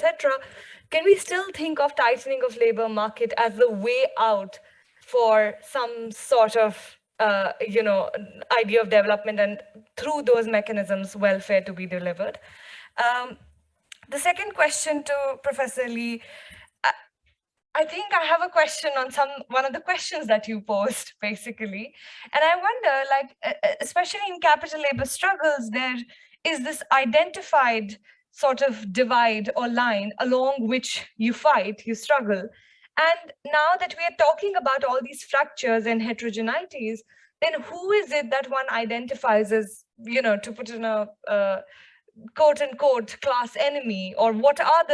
can we still think of tightening of labor market as the way out for some sort of idea of development, and through those mechanisms, welfare to be delivered? The second question to Professor Lee, I think I have a question on one of the questions that you posed, basically. And I wonder, like, especially in capital labor struggles, there is this identified sort of divide or line along which you fight, you struggle. And now that we are talking about all these fractures and heterogeneities, then who is it that one identifies as, to put in a quote unquote class enemy? Or what are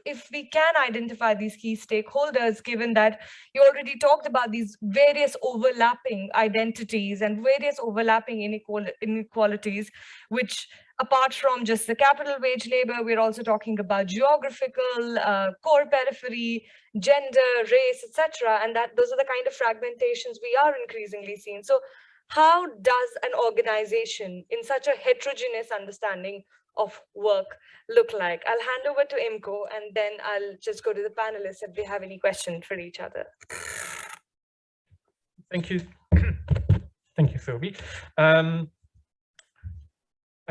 if we can identify these key stakeholders, given that you already talked about these various overlapping identities and various overlapping inequalities, which apart from just the capital wage labor, we're also talking about geographical, core periphery, gender, race, etc. And those are the kind of fragmentations we are increasingly seeing. So how does an organization in such a heterogeneous understanding of work look like? I'll hand over to Imko, and then I'll just go to the panelists if they have any questions for each other. Thank you. Thank you, Sylvie. I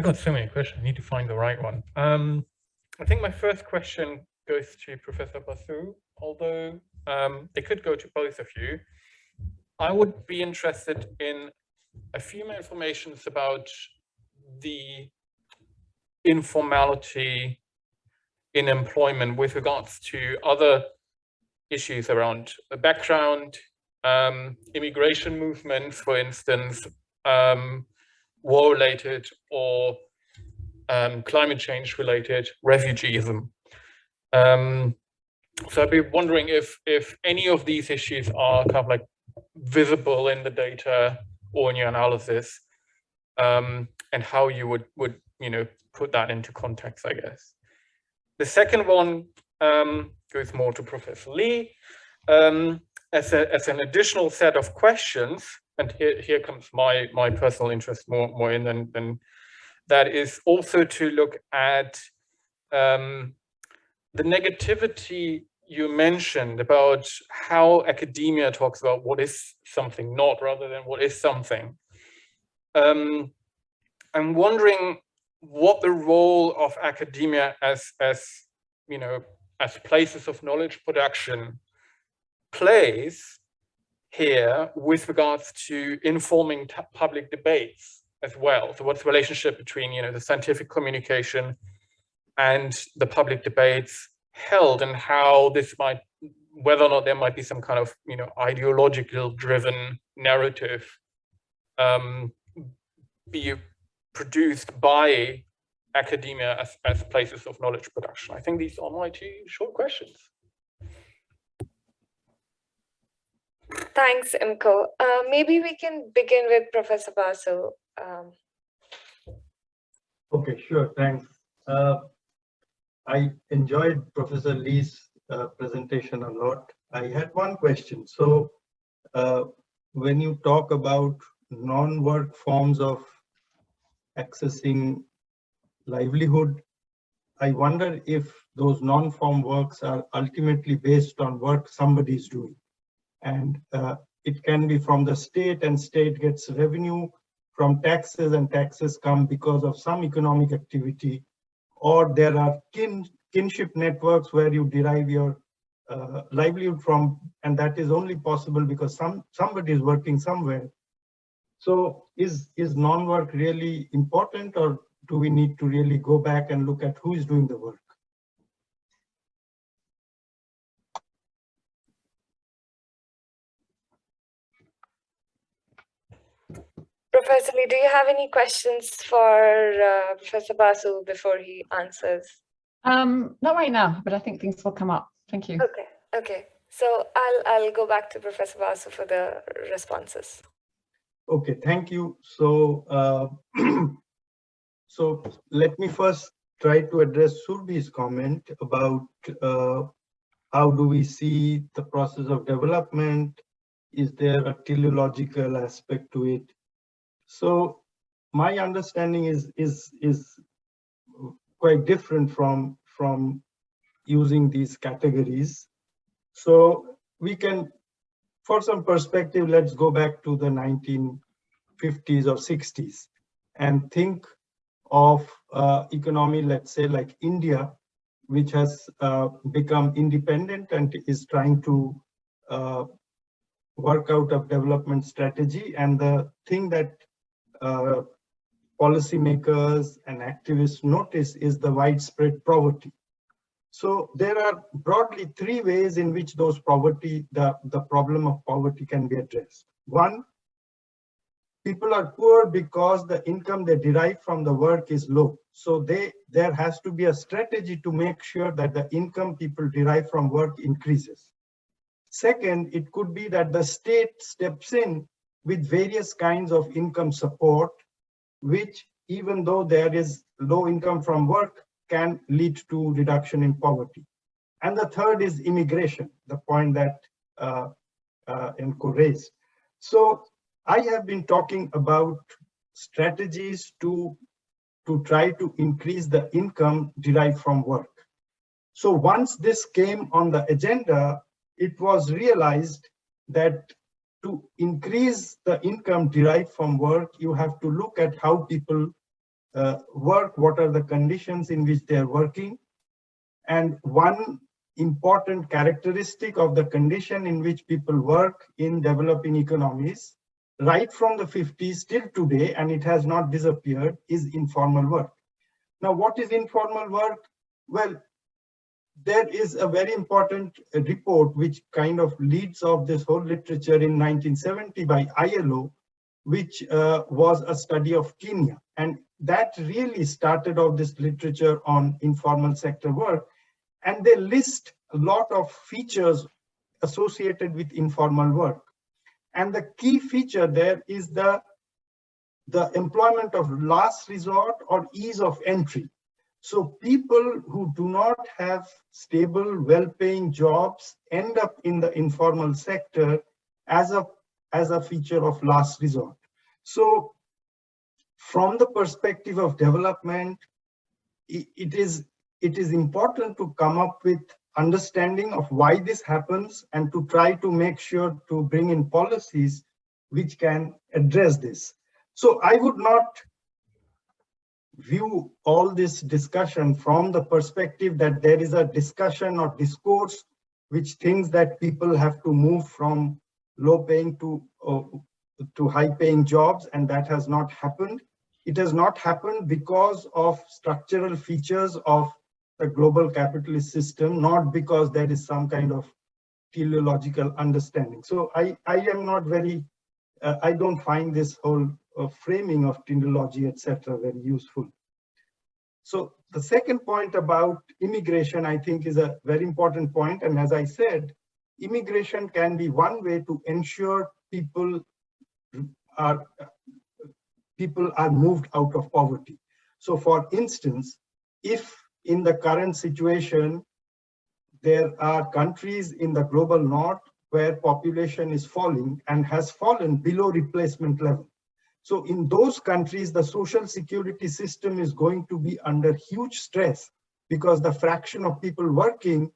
got so many questions. I need to find the right one. I think my first question goes to Professor Basu, although they could go to both of you. I would be interested in a few more information about the informality in employment with regards to other issues around the background, immigration movements, for instance, war-related or climate change-related refugeeism. So I'd be wondering if any of these issues are kind of like visible in the data or in your analysis, and how you would put that into context, I guess. The second one goes more to Professor Lee as an additional set of questions, and here comes my personal interest more in than that is also to look at the negativity you mentioned about how academia talks about what is something not rather than what is something. I'm wondering what the role of academia as you know, as places of knowledge production plays here with regards to informing public debates as well. So what's the relationship between, you know, the scientific communication and the public debates held, and how this might, whether or not there might be some kind of, you know, ideological driven narrative be produced by academia as places of knowledge production. I think these are my two short questions. Thanks, Imko. Maybe we can begin with Professor Basu. Okay, sure, thanks. I enjoyed Professor Lee's presentation a lot. I had one question. So when you talk about non-work forms of accessing livelihood, I wonder if those non-form works are ultimately based on work somebody is doing. And it can be from the state, and state gets revenue from taxes, and taxes come because of some economic activity, or there are kinship networks where you derive your livelihood from, and that is only possible because somebody is working somewhere. So is non-work really important, or do we need to really go back and look at who is doing the work? Professor Lee, do you have any questions for Professor Basu before he answers? Not right now, but I think things will come up. Thank you. Okay. So I'll go back to Professor Basu for the responses. Okay, thank you. So so let me first try to address Surbi's comment about how do we see the process of development? Is there a teleological aspect to it? So my understanding is quite different from using these categories. So we can, for some perspective, let's go back to the 1950s or 60s and think of economy, let's say like India, which has become independent and is trying to work out a development strategy. And the thing that policymakers and activists notice is the widespread poverty. So there are broadly three ways in which those poverty, the problem of poverty can be addressed. One, people are poor because the income they derive from the work is low. So there has to be a strategy to make sure that the income people derive from work increases. Second, it could be that the state steps in with various kinds of income support, which even though there is low income from work, can lead to reduction in poverty. And the third is immigration, the point that Imko raised. So I have been talking about strategies to try to increase the income derived from work. So once this came on the agenda, it was realized that to increase the income derived from work, you have to look at how people work, what are the conditions in which they are working. And one important characteristic of the condition in which people work in developing economies, right from the 50s till today, and it has not disappeared, is informal work. Now, what is informal work? Well, there is a very important report which kind of leads off this whole literature in 1970 by ILO, which was a study of Kenya. And that really started off this literature on informal sector work. And they list a lot of features associated with informal work. And the key feature there is the employment of last resort or ease of entry. So people who do not have stable, well-paying jobs end up in the informal sector as a feature of last resort. So from the perspective of development, it is important to come up with understanding of why this happens and to try to make sure to bring in policies which can address this. So I would not view all this discussion from the perspective that there is a discussion or discourse which thinks that people have to move from low-paying to high-paying jobs, and that has not happened. It has not happened because of structural features of the global capitalist system, not because there is some kind of teleological understanding. So I am not very, I don't find this whole framing of teleology, etc., very useful. So the second point about immigration, I think, is a very important point. And as I said, immigration can be one way to ensure people are moved out of poverty. So for instance, if in the current situation, there are countries in the global north where population is falling and has fallen below replacement level. So in those countries, the social security system is going to be under huge stress because the fraction of people working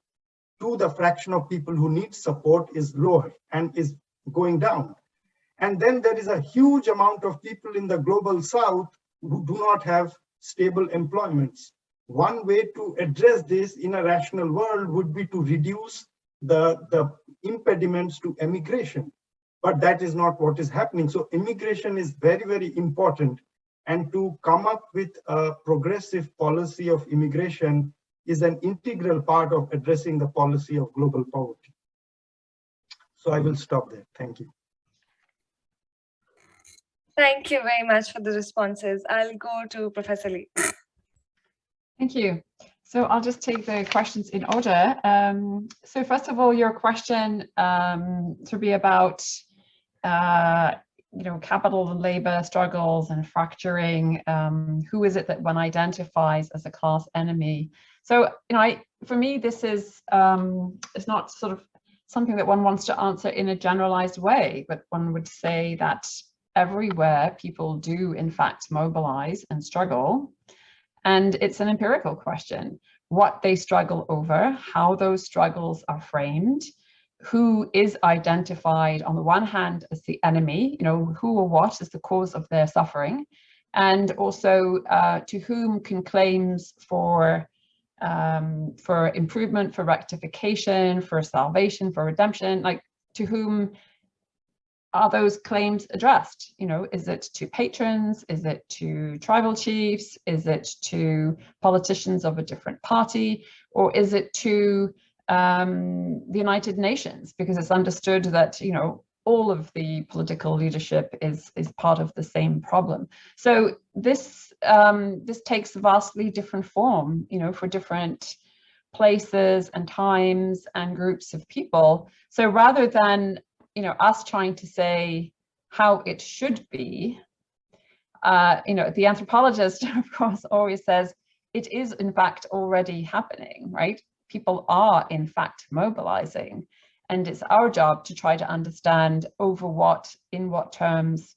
to the fraction of people who need support is lower and is going down. And then there is a huge amount of people in the global south who do not have stable employments. One way to address this in a rational world would be to reduce the impediments to emigration. But that is not what is happening. So immigration is very, very important. And to come up with a progressive policy of immigration is an integral part of addressing the policy of global poverty. So I will stop there. Thank you. Thank you very much for the responses. I'll go to Professor Lee. Thank you. So I'll just take the questions in order. So first of all, your question to be about capital and labor struggles and fracturing. Who is it that one identifies as a class enemy? So for me, this is it's not sort of something that one wants to answer in a generalized way, but one would say that everywhere people do in fact mobilize and struggle. And it's an empirical question, what they struggle over, how those struggles are framed, who is identified on the one hand as the enemy, who or what is the cause of their suffering, and also to whom can claims for improvement, for rectification, for salvation, for redemption, like to whom are those claims addressed? Is it to patrons? Is it to tribal chiefs? Is it to politicians of a different party? Or is it to the United Nations? Because it's understood that, all of the political leadership is part of the same problem. So this takes a vastly different form, for different places and times and groups of people. So rather than us trying to say how it should be, the anthropologist, of course, always says it is in fact already happening, right? People are in fact mobilizing, and it's our job to try to understand over what, in what terms,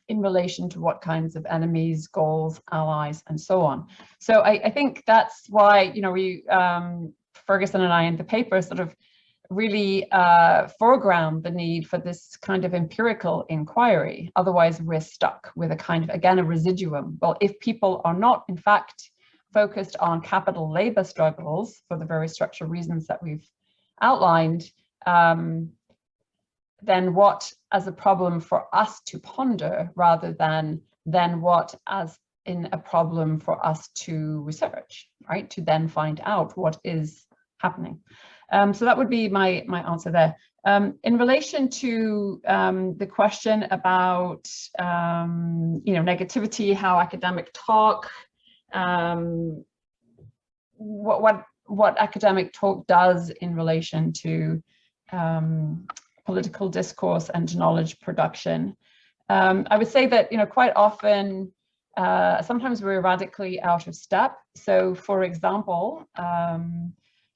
in relation to what kinds of enemies, goals, allies, and so on. So I think that's why, we, Ferguson and I in the paper sort of really foreground the need for this kind of empirical inquiry. Otherwise, we're stuck with a kind of, again, a residuum. Well, if people are not, in fact, focused on capital labor struggles for the very structural reasons that we've outlined, then what as a problem for us to ponder rather than what as in a problem for us to research, right? To then find out what is happening. So that would be my answer there. In relation to the question about negativity, how academic talk, what academic talk does in relation to political discourse and knowledge production, I would say that quite often sometimes we're radically out of step. So, for example,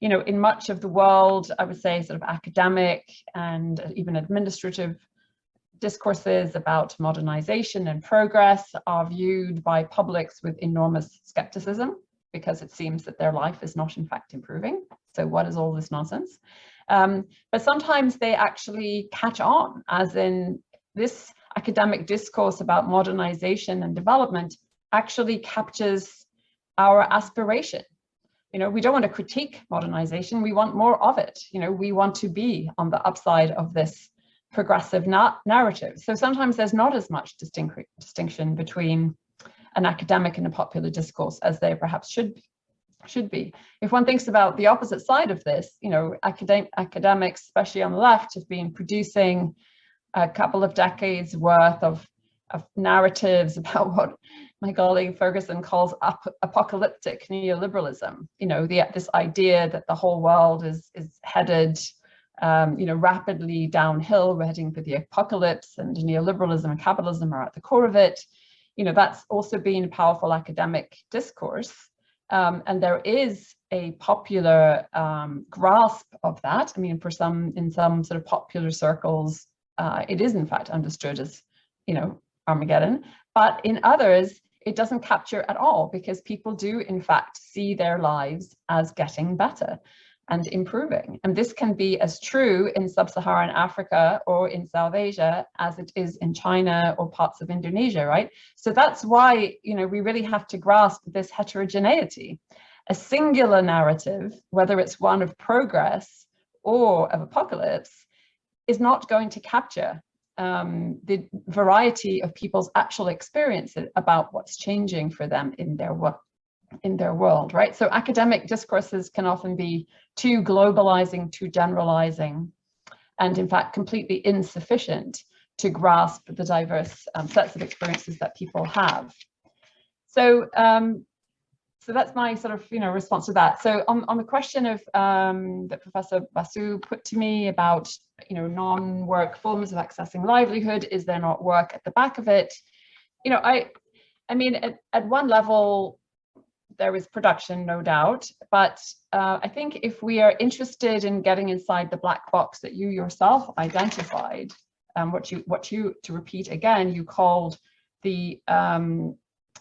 in much of the world, I would say sort of academic and even administrative discourses about modernization and progress are viewed by publics with enormous skepticism, because it seems that their life is not in fact improving. So what is all this nonsense? But sometimes they actually catch on, as in this academic discourse about modernization and development actually captures our aspiration. You know, we don't want to critique modernization, we want more of it. You know, we want to be on the upside of this progressive narrative. So sometimes there's not as much distinction between an academic and a popular discourse as there perhaps should be. If one thinks about the opposite side of this, you know, academics, especially on the left, have been producing a couple of decades worth of narratives about what my colleague Ferguson calls apocalyptic neoliberalism. You know, this idea that the whole world is headed, you know, rapidly downhill. We're heading for the apocalypse, and neoliberalism and capitalism are at the core of it. You know, that's also been a powerful academic discourse. And there is a popular grasp of that. I mean, in some sort of popular circles, it is in fact understood as, you know, Armageddon, but in others, it doesn't capture at all, because people do in fact see their lives as getting better and improving. And this can be as true in sub-Saharan Africa or in South Asia as it is in China or parts of Indonesia, right? So that's why, you know, we really have to grasp this heterogeneity. A singular narrative, whether it's one of progress or of apocalypse, is not going to capture the variety of people's actual experiences about what's changing for them in their world, right? So academic discourses can often be too globalizing, too generalizing, and in fact completely insufficient to grasp the diverse sets of experiences that people have. So so that's my sort of, you know, response to that. So on the question of that Professor Basu put to me about, you know, non-work forms of accessing livelihood, is there not work at the back of it? You know, I mean, at one level, there is production, no doubt, but I think if we are interested in getting inside the black box that you yourself identified, what you to repeat again, you called the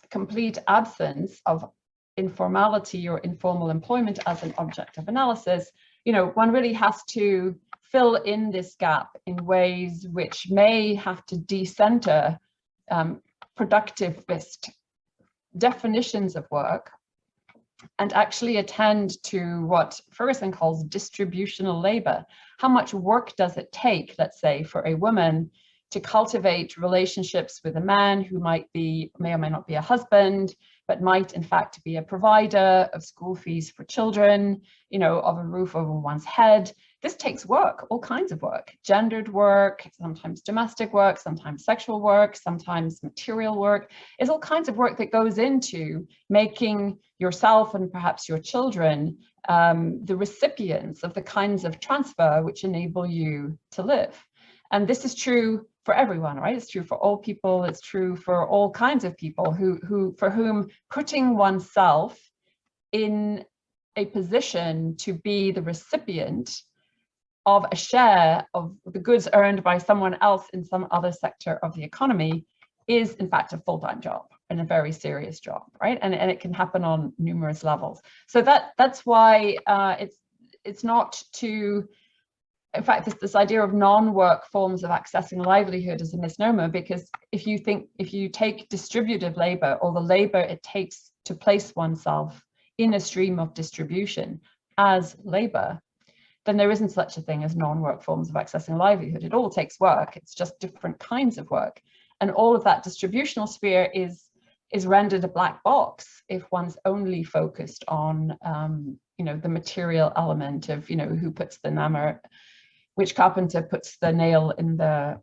complete absence of informality or informal employment as an object of analysis, you know, one really has to fill in this gap in ways which may have to decenter productivist definitions of work and actually attend to what Ferguson calls distributional labor. How much work does it take, let's say, for a woman to cultivate relationships with a man who may or may not be a husband, but might in fact be a provider of school fees for children, you know, of a roof over one's head. This takes work, all kinds of work, gendered work, sometimes domestic work, sometimes sexual work, sometimes material work. It's all kinds of work that goes into making yourself and perhaps your children the recipients of the kinds of transfer which enable you to live. And this is true for everyone, right? It's true for all people. It's true for all kinds of people for whom putting oneself in a position to be the recipient of a share of the goods earned by someone else in some other sector of the economy is in fact a full-time job and a very serious job, right? And it can happen on numerous levels. So that's why it's not to, in fact, this idea of non-work forms of accessing livelihood is a misnomer, because if you take distributive labor, or the labor it takes to place oneself in a stream of distribution as labor, then there isn't such a thing as non-work forms of accessing livelihood. It all takes work. It's just different kinds of work. And all of that distributional sphere is rendered a black box if one's only focused on you know, the material element of, you know, who puts the hammer, which carpenter puts the nail in the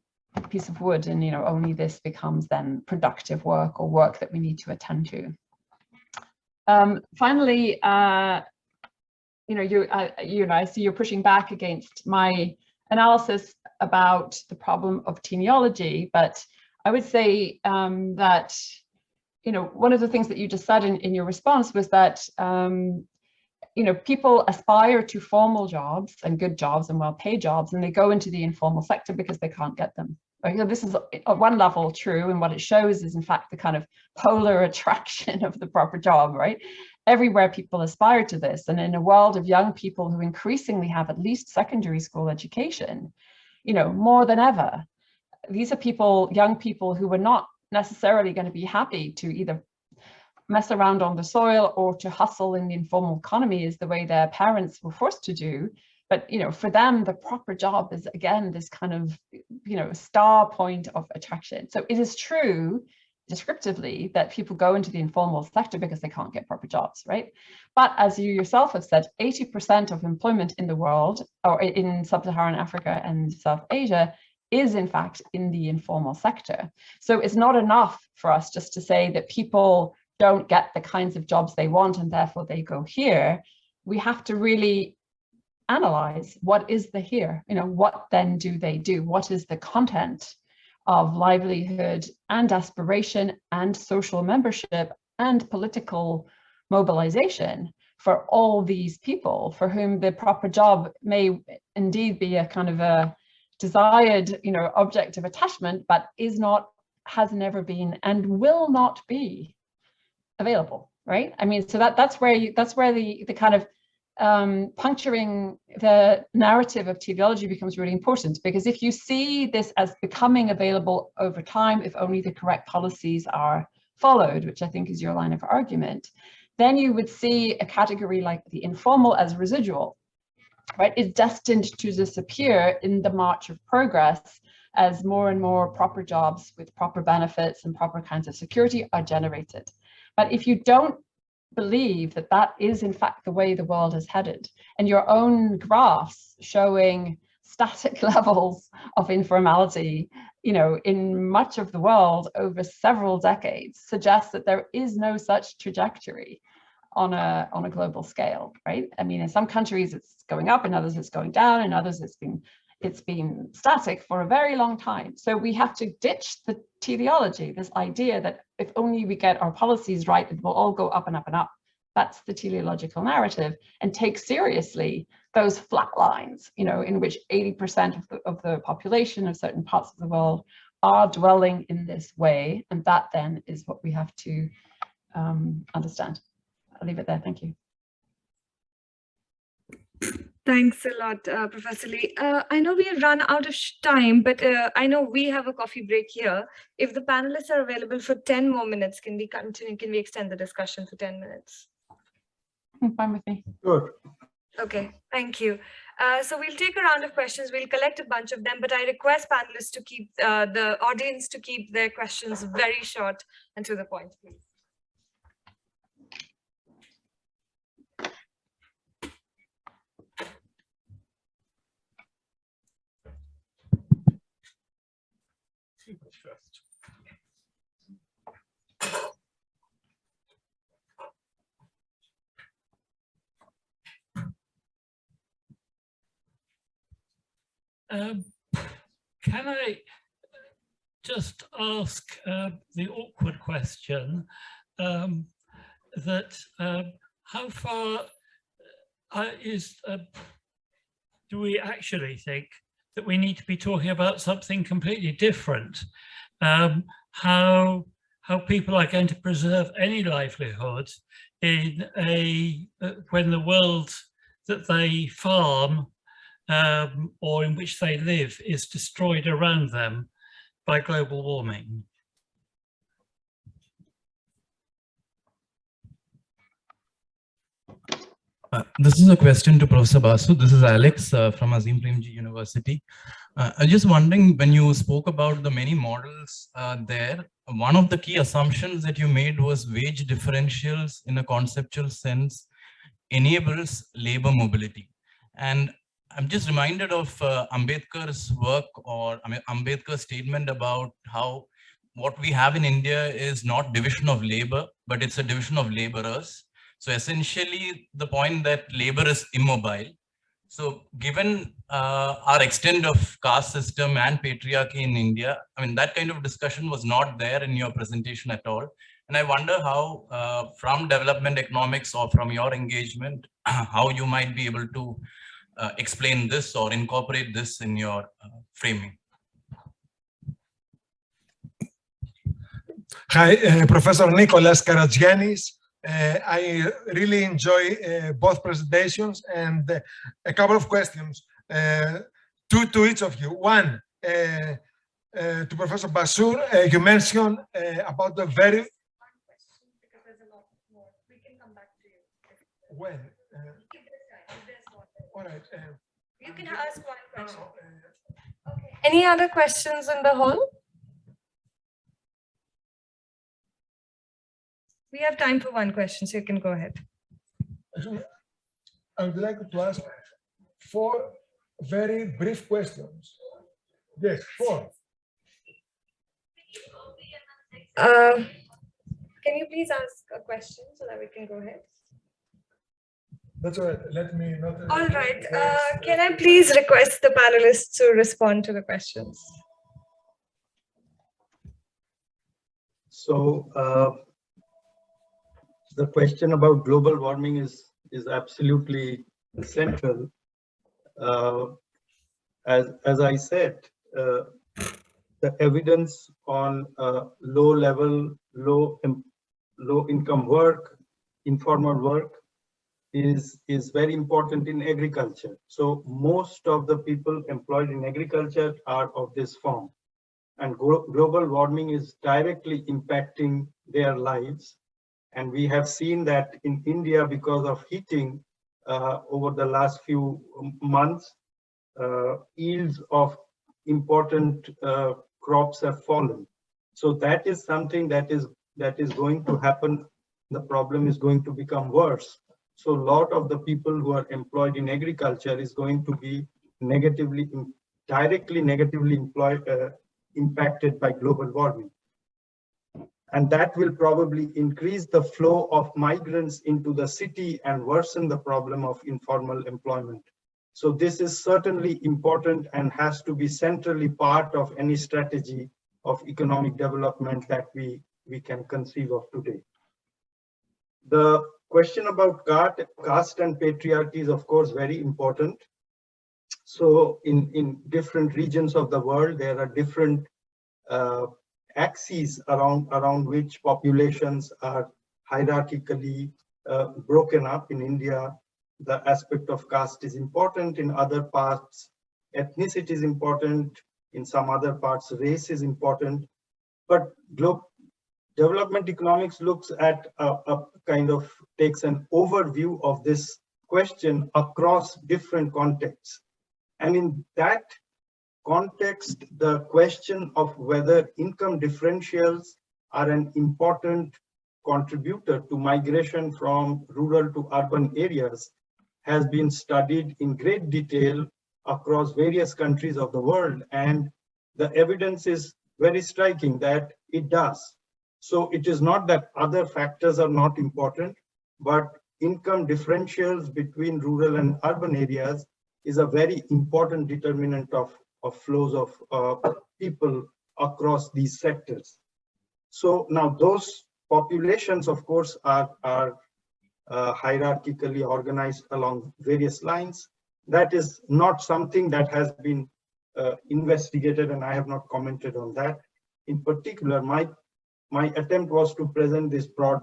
piece of wood, and, you know, only this becomes then productive work or work that we need to attend to. Finally, you know, I see you're pushing back against my analysis about the problem of teleology, but I would say that, you know, one of the things that you just said in your response was that people aspire to formal jobs and good jobs and well-paid jobs, and they go into the informal sector because they can't get them. Right? So this is at one level true, and what it shows is in fact the kind of polar attraction of the proper job, right? Everywhere people aspire to this, and in a world of young people who increasingly have at least secondary school education, more than ever, these are young people who were not necessarily going to be happy to either mess around on the soil or to hustle in the informal economy is the way their parents were forced to do. But, for them, the proper job is, again, this kind of, star point of attraction. So it is true, descriptively, that people go into the informal sector because they can't get proper jobs, right? But as you yourself have said, 80% of employment in the world, or in sub-Saharan Africa and South Asia, is in fact in the informal sector. So it's not enough for us just to say that people don't get the kinds of jobs they want and therefore they go here. We have to really analyze what is the here, what then do they do? What is the content of livelihood and aspiration and social membership and political mobilization for all these people for whom the proper job may indeed be a kind of a desired, object of attachment, but is not, has never been, and will not be available, right? I mean, so that's where the kind of puncturing the narrative of teleology becomes really important, because if you see this as becoming available over time, if only the correct policies are followed, which I think is your line of argument, then you would see a category like the informal as residual, right? It's destined to disappear in the march of progress as more and more proper jobs with proper benefits and proper kinds of security are generated. But if you don't believe that that is in fact the way the world is headed, and your own graphs showing static levels of informality, in much of the world over several decades, suggests that there is no such trajectory on a global scale, right? I mean, in some countries it's going up, in others it's going down, in others it's been static for a very long time. So we have to ditch the teleology, this idea that if only we get our policies right, it will all go up and up and up. That's the teleological narrative, and take seriously those flat lines, in which 80% of the population of certain parts of the world are dwelling in this way. And that then is what we have to understand. I'll leave it there. Thank you. Thanks a lot, Professor Lee. I know we have run out of time, but I know we have a coffee break here. If the panelists are available for 10 more minutes, can we continue? Can we extend the discussion for 10 minutes? Fine with me. Good. Okay, thank you. So we'll take a round of questions. We'll collect a bunch of them, but I request panelists to keep the audience to keep their questions very short and to the point, please. Can I just ask the awkward question that how far do we actually think that we need to be talking about something completely different? How people are going to preserve any livelihood in when the world that they farm or in which they live is destroyed around them by global warming? This is a question to Professor Basu. This is Alex from Azim Premji University. I was just wondering, when you spoke about the many models there, one of the key assumptions that you made was wage differentials in a conceptual sense enables labor mobility. And I'm just reminded of Ambedkar's work, or Ambedkar's statement about how what we have in India is not division of labor, but it's a division of laborers. So essentially the point that labor is immobile. So given our extent of caste system and patriarchy in India, I mean, that kind of discussion was not there in your presentation at all. And I wonder how from development economics or from your engagement, how you might be able to explain this or incorporate this in your framing. Hi, Professor Nicholas Karagiannis. I really enjoy both presentations, and a couple of questions, two to each of you. One, to Professor Basu, you mentioned about the very... One question, because there's a lot more. We can come back to you. When? If there's more. All right. You can ask one question. Okay. Any other questions in the hall? We have time for one question, so you can go ahead. I would like to ask 4 very brief questions. Yes, 4. Can you please ask a question so that we can go ahead? That's all right. Let me not... All right. Can I please request the panelists to respond to the questions? So the question about global warming is absolutely central. As I said, the evidence on low income work, informal work, is very important in agriculture. So most of the people employed in agriculture are of this form, and global warming is directly impacting their lives. And we have seen that in India, because of heating over the last few months, yields of important crops have fallen. So that is something that is going to happen. The problem is going to become worse. So a lot of the people who are employed in agriculture is going to be directly negatively impacted by global warming. And that will probably increase the flow of migrants into the city and worsen the problem of informal employment. So this is certainly important and has to be centrally part of any strategy of economic development that we can conceive of today. The question about caste and patriarchy is, of course, very important. So in different regions of the world, there are different axes around which populations are hierarchically broken up. In India, the aspect of caste is important. In other parts, ethnicity is important. In some other parts, race is important. But development economics looks at takes an overview of this question across different contexts. And in that context, the question of whether income differentials are an important contributor to migration from rural to urban areas has been studied in great detail across various countries of the world. And the evidence is very striking that it does. So it is not that other factors are not important, but income differentials between rural and urban areas is a very important determinant of flows of people across these sectors. So now those populations, of course, are hierarchically organized along various lines. That is not something that has been investigated, and I have not commented on that. In particular, my attempt was to present this broad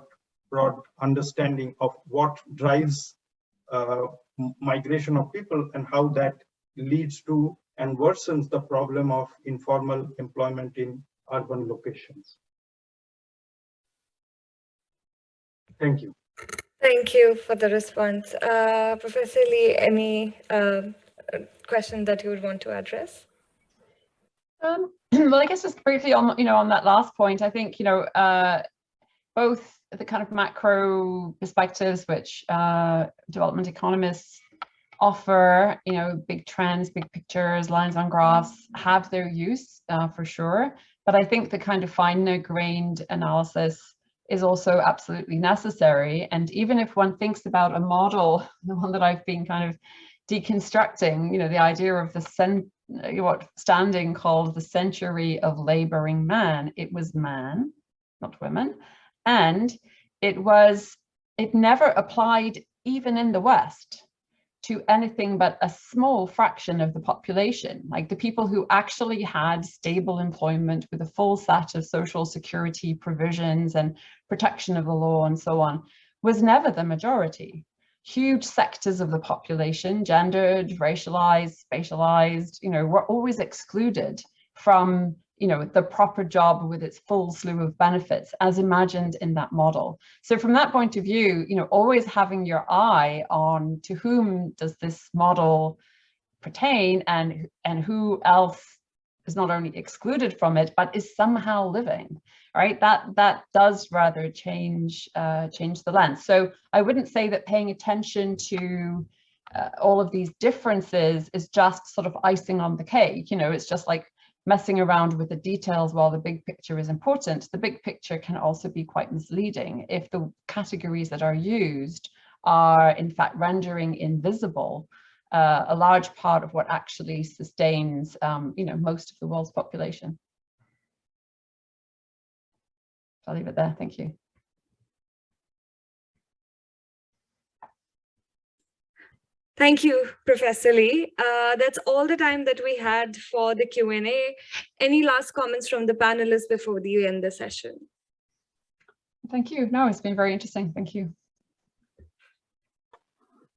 understanding of what drives migration of people and how that leads to and worsens the problem of informal employment in urban locations. Thank you. Thank you for the response. Professor Lee, any question that you would want to address? Well, I guess just briefly on that last point, I think both the kind of macro perspectives which development economists offer, big trends, big pictures, lines on graphs, have their use for sure. But I think the kind of finer-grained analysis is also absolutely necessary. And even if one thinks about a model, the one that I've been kind of deconstructing, the idea of what Standing called the century of laboring man, it was man, not women, and it never applied even in the West, to anything but a small fraction of the population. Like the people who actually had stable employment with a full set of social security provisions and protection of the law and so on, was never the majority. Huge sectors of the population, gendered, racialized, spatialized, were always excluded from the proper job with its full slew of benefits as imagined in that model. So from that point of view, always having your eye on to whom does this model pertain and who else is not only excluded from it, but is somehow living, right? That does rather change the lens. So I wouldn't say that paying attention to all of these differences is just sort of icing on the cake. It's just like messing around with the details while the big picture is important. The big picture can also be quite misleading if the categories that are used are in fact rendering invisible a large part of what actually sustains most of the world's population. I'll leave it there. Thank you. Thank you, Professor Lee. That's all the time that we had for the Q&A. Any last comments from the panelists before we end the session? Thank you. No, it's been very interesting. Thank you.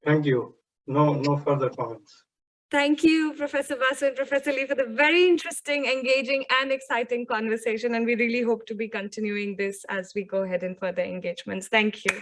Thank you. No further comments. Thank you, Professor Basu and Professor Lee, for the very interesting, engaging, and exciting conversation. And we really hope to be continuing this as we go ahead in further engagements. Thank you.